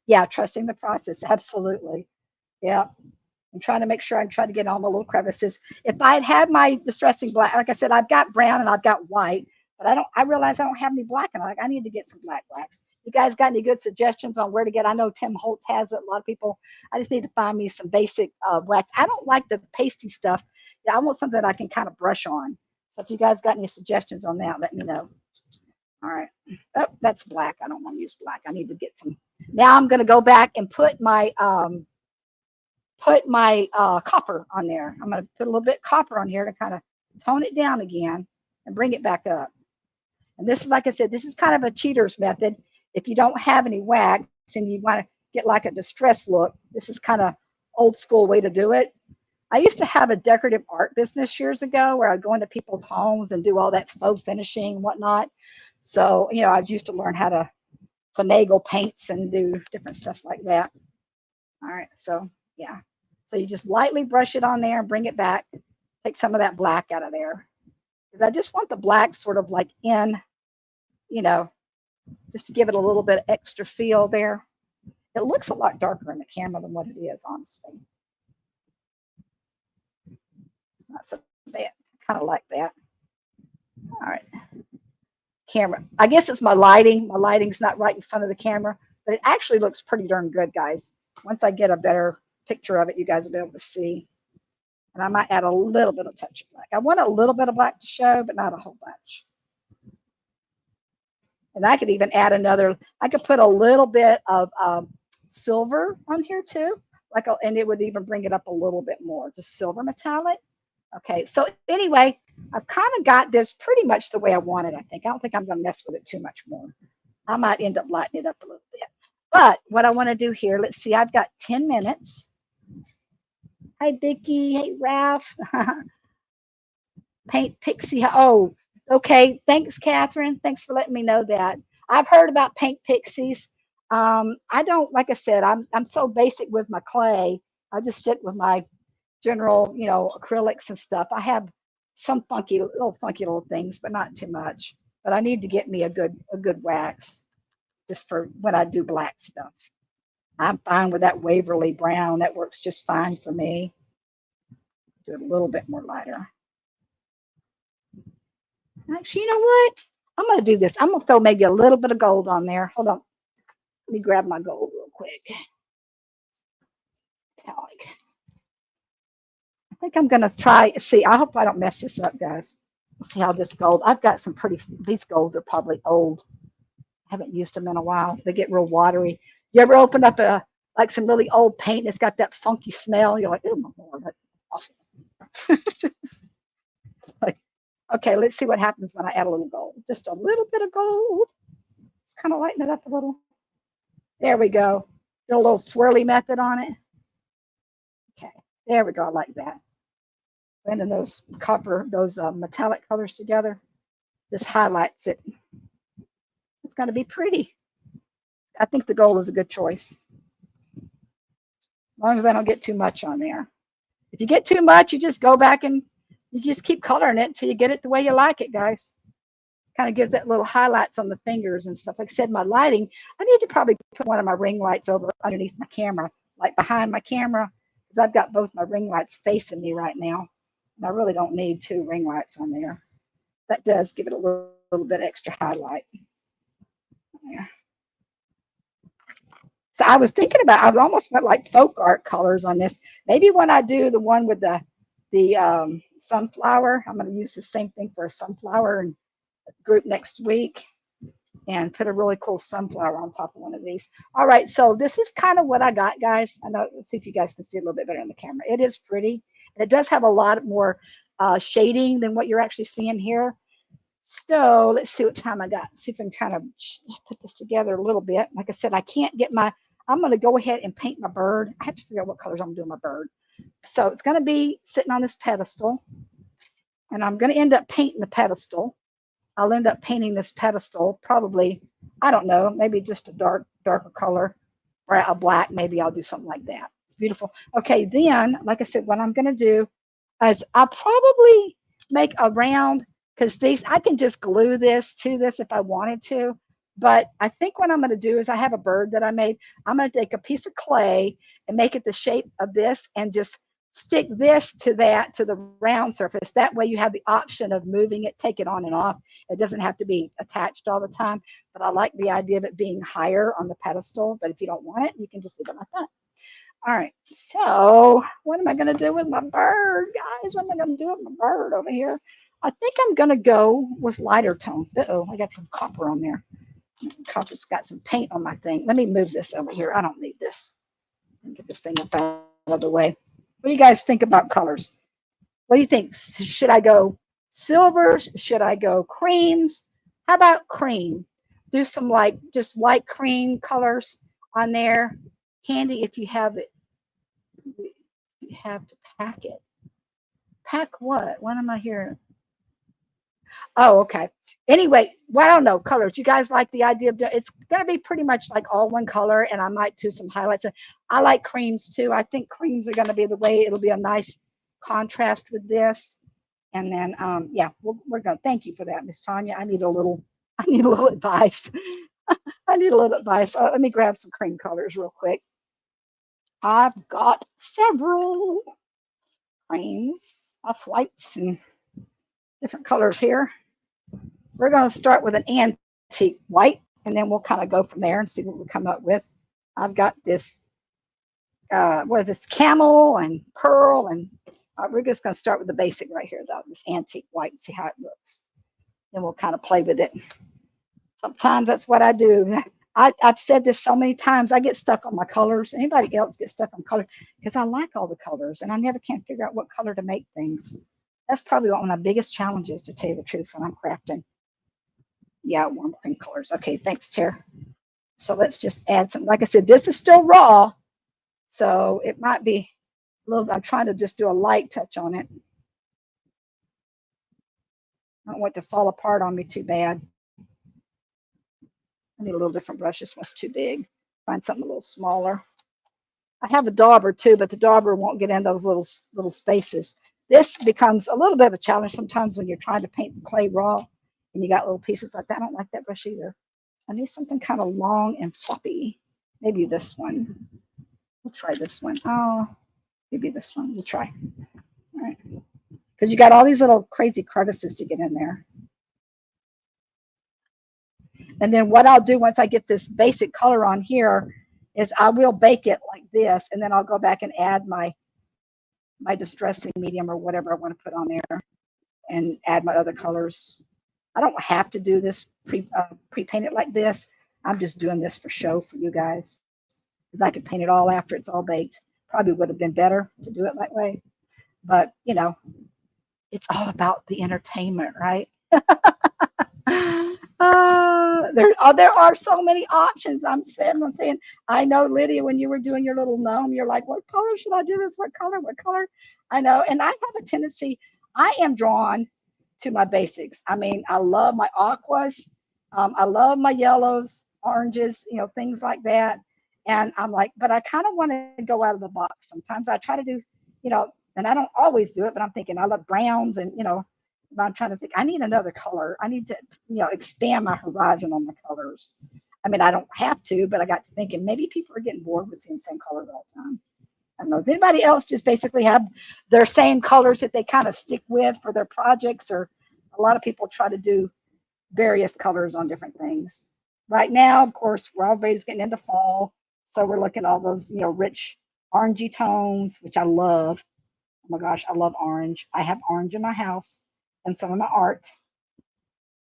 Yeah, trusting the process. Absolutely. Yeah. I'm trying to make sure I'm trying to get all my little crevices. If I had my distressing black, like I said, I've got brown and I've got white, but I realize I don't have any black, and I need to get some black wax. You guys got any good suggestions on where to get? I know Tim Holtz has it. A lot of people. I just need to find me some basic wax. I don't like the pasty stuff. Yeah, I want something that I can kind of brush on. So if you guys got any suggestions on that, let me know. All right. Oh, that's black. I don't want to use black. I need to get some. Now I'm going to go back and put my copper on there. I'm going to put a little bit of copper on here to kind of tone it down again and bring it back up. And this is, like I said, this is kind of a cheater's method. If you don't have any wax and you want to get like a distressed look, this is kind of old school way to do it. I used to have a decorative art business years ago where I'd go into people's homes and do all that faux finishing and whatnot. So, I used to learn how to finagle paints and do different stuff like that. All right, so yeah. So you just lightly brush it on there and bring it back. Take some of that black out of there. Because I just want the black sort of like in, just to give it a little bit of extra feel there. It looks a lot darker in the camera than what it is, honestly. It's not so bad. I kind of like that. All right. Camera. I guess it's my lighting. My lighting's not right in front of the camera, but it actually looks pretty darn good, guys. Once I get a better picture of it, you guys will be able to see. And I might add a little bit of touch of black. I want a little bit of black to show, but not a whole bunch. And I could even add I could put a little bit of silver on here too. And it would even bring it up a little bit more, just silver metallic. Okay, so anyway, I've kind of got this pretty much the way I want it, I think. I don't think I'm going to mess with it too much more. I might end up lightening it up a little bit. But what I want to do here, let's see, I've got 10 minutes. Hi, Vicki. Hey, Ralph. Paint Pixie. Oh, okay. Thanks, Catherine. Thanks for letting me know that. I've heard about Paint Pixies. I don't, like I said, I'm so basic with my clay. I just stick with my general, acrylics and stuff. I have some funky little things, but not too much. But I need to get me a good wax just for when I do black stuff. I'm fine with that Waverly brown. That works just fine for me. Do it a little bit more lighter. Actually, you know what? I'm going to do this. I'm going to throw maybe a little bit of gold on there. Hold on. Let me grab my gold real quick. Metallic. I think I'm going to try. See, I hope I don't mess this up, guys. Let's see how this gold. I've got some pretty, these golds are probably old. I haven't used them in a while. They get real watery. You ever open up like some really old paint and it's got that funky smell? You're like, oh my Lord, that's awful. Like, okay, let's see what happens when I add a little gold. Just a little bit of gold. Just kind of lighten it up a little. There we go. Do a little swirly method on it. Okay, there we go. I like that. Blending those metallic colors together. This highlights it. It's going to be pretty. I think the gold is a good choice. As long as I don't get too much on there. If you get too much, you just go back and you just keep coloring it until you get it the way you like it, guys. Kind of gives that little highlights on the fingers and stuff. Like I said, my lighting, I need to probably put one of my ring lights over underneath my camera, like behind my camera, because I've got both my ring lights facing me right now. And I really don't need two ring lights on there. That does give it a little bit extra highlight. Yeah. So I was thinking about, I almost went like folk art colors on this. Maybe when I do the one with the sunflower, I'm going to use the same thing for a sunflower and group next week and put a really cool sunflower on top of one of these. All right, so this is kind of what I got, guys. I know, let's see if you guys can see it a little bit better on the camera. It is pretty. And it does have a lot more shading than what you're actually seeing here. So let's see what time I got. See if I can kind of put this together a little bit. Like I said, I can't get I'm going to go ahead and paint my bird. I have to figure out what colors I'm doing my bird. So it's going to be sitting on this pedestal. And I'm going to end up painting the pedestal. I'll end up painting this pedestal, probably, I don't know, maybe just a darker color or a black. Maybe I'll do something like that. It's beautiful. Okay, then, like I said, what I'm going to do is I'll probably make a round, because I can just glue this to this if I wanted to. But I think what I'm going to do is I have a bird that I made. I'm going to take a piece of clay and make it the shape of this and just stick this to the round surface. That way you have the option of moving it, take it on and off. It doesn't have to be attached all the time. But I like the idea of it being higher on the pedestal. But if you don't want it, you can just leave it like that. All right, so what am I going to do with my bird, guys? What am I going to do with my bird over here? I think I'm going to go with lighter tones. Uh-oh, I got some copper on there. Copper's got some paint on my thing. Let me move this over here. I don't need this. Get this thing up out of the way. What do you guys think about colors? What do you think? Should I go silvers? Should I go creams? How about cream? Do some just light cream colors on there. Handy if you have it. You have to pack it. Pack what? What am I hearing? Oh, okay. Anyway, well, I don't know colors. You guys like the idea of it's gonna be pretty much like all one color, and I might do some highlights. I like creams too. I think creams are gonna be the way. It'll be a nice contrast with this. And then, yeah, we're going to thank you for that, Miss Tanya. I need a little advice. I need a little advice. Let me grab some cream colors real quick. I've got several creams, off-whites, and different colors here. We're going to start with an antique white, and then we'll kind of go from there and see what we come up with. I've got this, what is this, camel and pearl, and we're just going to start with the basic right here, though, this antique white, and see how it looks. Then we'll kind of play with it. Sometimes that's what I do. I've said this so many times. I get stuck on my colors. Anybody else get stuck on colors? Because I like all the colors, and I never can figure out what color to make things. That's probably one of my biggest challenges, to tell you the truth, when I'm crafting. Yeah, warm cream colors. Okay, thanks, Tara. So let's just add some. Like I said, this is still raw, so it might be a little. I'm trying to just do a light touch on it. I don't want it to fall apart on me too bad. I need a little different brush. This one's too big. Find something a little smaller. I have a dauber too, but the dauber won't get in those little spaces. This becomes a little bit of a challenge sometimes when you're trying to paint the clay raw and you got little pieces like that. I don't like that brush either. I need something kind of long and floppy. Maybe this one. We'll try this one. Oh, maybe this one. We'll try. All right. Because you got all these little crazy crevices to get in there. And then what I'll do once I get this basic color on here is I will bake it like this, and then I'll go back and add my distressing medium or whatever I want to put on there and add my other colors. I don't have to do this pre-painted like this. I'm just doing this for show for you guys, because I could paint it all after it's all baked. Probably would have been better to do it that way. But, you know, it's all about the entertainment, right? There are so many options. I'm saying, I know, Lydia, when you were doing your little gnome, you're like, what color should I do this? What color? What color? I know. And I have a tendency, I am drawn to my basics. I mean, I love my aquas. I love my yellows, oranges, you know, things like that. And I'm like, but I kind of want to go out of the box. Sometimes I try to do, you know, and I don't always do it, but I'm thinking I love browns and, you know, I'm trying to think, I need another color. I need to, you know, expand my horizon on the colors. I mean, I don't have to, but I got to thinking maybe people are getting bored with seeing the same colors all the time. I don't know. Does anybody else just basically have their same colors that they kind of stick with for their projects? Or a lot of people try to do various colors on different things. Right now, of course, we're everybody's getting into fall. So we're looking at all those, you know, rich orangey tones, which I love. Oh my gosh, I love orange. I have orange in my house and some of my art.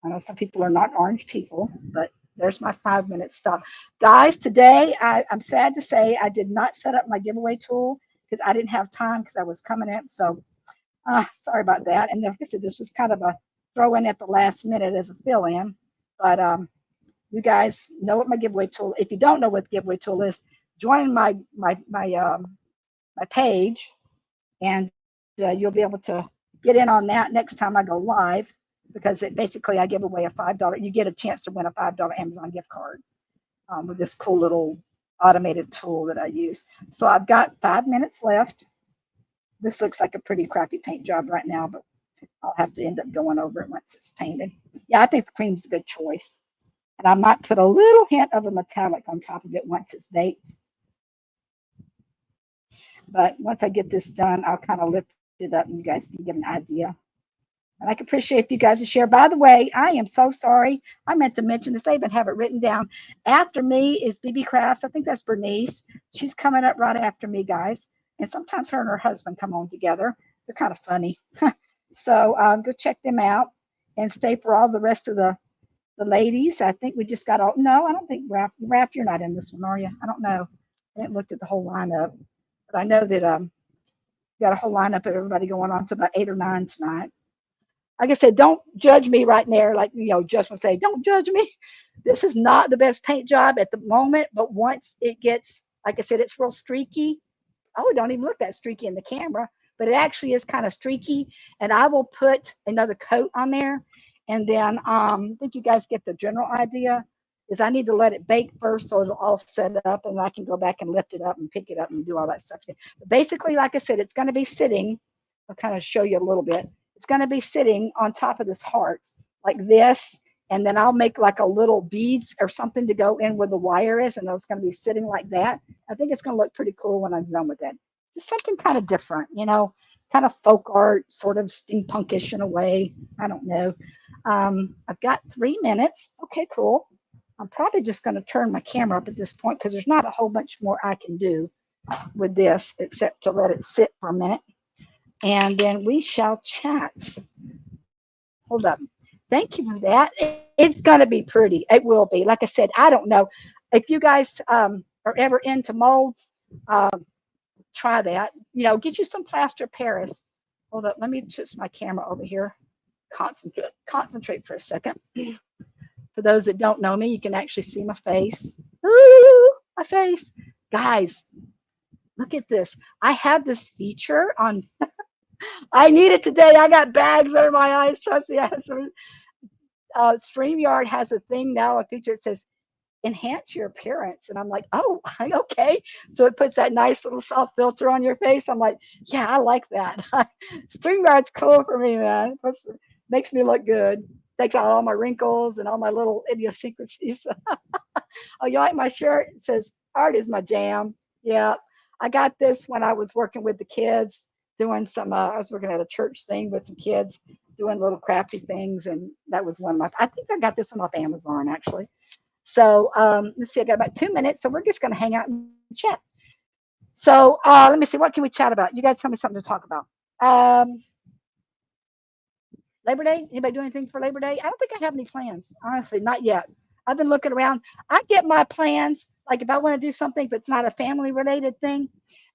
I know some people are not orange people, but there's my 5-minute stop. Guys, today I'm sad to say I did not set up my giveaway tool because I didn't have time because I was coming in. So sorry about that. And like I said, this was kind of a throw in at the last minute as a fill in. But you guys know what my giveaway tool. If you don't know what the giveaway tool is, join my page, and you'll be able to get in on that next time I go live, because it basically I give away a $5. You get a chance to win a $5 Amazon gift card with this cool little automated tool that I use. So I've got 5 minutes left. This looks like a pretty crappy paint job right now, but I'll have to end up going over it once it's painted. Yeah, I think the cream's a good choice. And I might put a little hint of a metallic on top of it once it's baked. But once I get this done, I'll kind of lift it up and you guys can get an idea. And I can appreciate if you guys would share. By the way, I am so sorry. I meant to mention this. I even have it written down. After me is BB Crafts. I think that's Bernice. She's coming up right after me, guys. And sometimes her and her husband come on together. They're kind of funny. So go check them out and stay for all the rest of the ladies. I think we just got all. No, I don't think Raph, you're not in this one, are you? I don't know. I haven't looked at the whole lineup. But I know that got a whole lineup of everybody going on to about 8 or 9 tonight. Like I said, don't judge me right there. Like, you know, just want to say, don't judge me. This is not the best paint job at the moment, but once it gets, like I said, it's real streaky. Oh, it don't even look that streaky in the camera, but it actually is kind of streaky. And I will put another coat on there. And then I think you guys get the general idea is I need to let it bake first so it'll all set up and I can go back and lift it up and pick it up and do all that stuff. But basically, like I said, it's going to be sitting. I'll kind of show you a little bit. It's going to be sitting on top of this heart like this. And then I'll make like a little beads or something to go in where the wire is. And it's going to be sitting like that. I think it's going to look pretty cool when I'm done with that. Just something kind of different, you know, kind of folk art, sort of steampunkish in a way. I don't know. I've got 3 minutes. Okay, cool. I'm probably just going to turn my camera up at this point because there's not a whole bunch more I can do with this except to let it sit for a minute. And then we shall chat. Hold up. Thank you for that. It's going to be pretty. It will be. Like I said, I don't know. If you guys are ever into molds, try that. You know, get you some plaster of Paris. Hold up. Let me twist my camera over here. Concentrate for a second. For those that don't know me, you can actually see my face. Ooh, my face. Guys, look at this. I have this feature on I need it today. I got bags under my eyes. Trust me. I have some, StreamYard has a thing now, a feature that says enhance your appearance. And I'm like, oh, okay. So it puts that nice little soft filter on your face. I'm like, yeah, I like that. StreamYard's cool for me, man. Makes me look good. Takes out all my wrinkles and all my little idiosyncrasies. Oh, you like my shirt? It says, art is my jam. Yeah. I got this when I was working with the kids, doing some, I was working at a church thing with some kids, doing little crafty things. And that was one of my, I think I got this one off Amazon actually. So let's see, I got about 2 minutes. So we're just going to hang out and chat. So let me see, what can we chat about? You guys tell me something to talk about. Um, Labor Day? Anybody do anything for Labor Day? I don't think I have any plans. Honestly, not yet. I've been looking around. I get my plans. Like if I want to do something, if it's not a family related thing,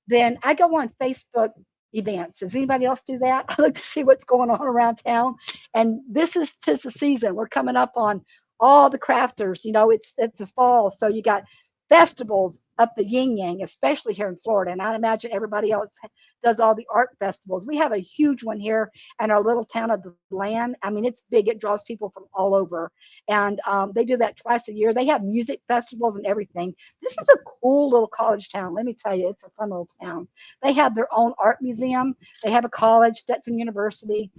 then I go on Facebook events. Does anybody else do that? I look to see what's going on around town. And this is tis the season. We're coming up on all the crafters. You know, it's the fall. So you got festivals up the yin yang, especially here in Florida. And I imagine everybody else does all the art festivals. We have a huge one here in our little town of Deland. I mean, it's big. It draws people from all over. And they do that twice a year. They have music festivals and everything. This is a cool little college town. Let me tell you, it's a fun little town. They have their own art museum. They have a college, Stetson University.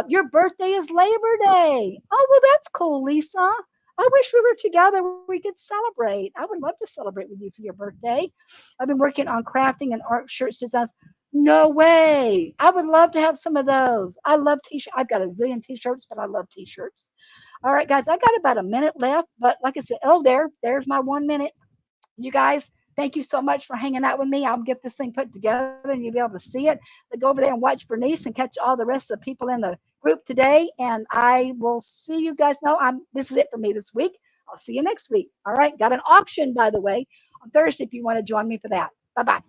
Your birthday is Labor Day. Oh, well, that's cool, Lisa. I wish we were together. We could celebrate. I would love to celebrate with you for your birthday. I've been working on crafting and art shirts designs. No way. I would love to have some of those. I love t-shirts. I've got a zillion t-shirts, but I love t-shirts. All right, guys, I got about a minute left, but like I said, oh, there's my 1 minute. You guys, thank you so much for hanging out with me. I'll get this thing put together and you'll be able to see it. Go over there and watch Bernice and catch all the rest of the people in the group today. And I will see you guys. No, this is it for me this week. I'll see you next week. All right. Got an auction, by the way, on Thursday if you want to join me for that. Bye bye.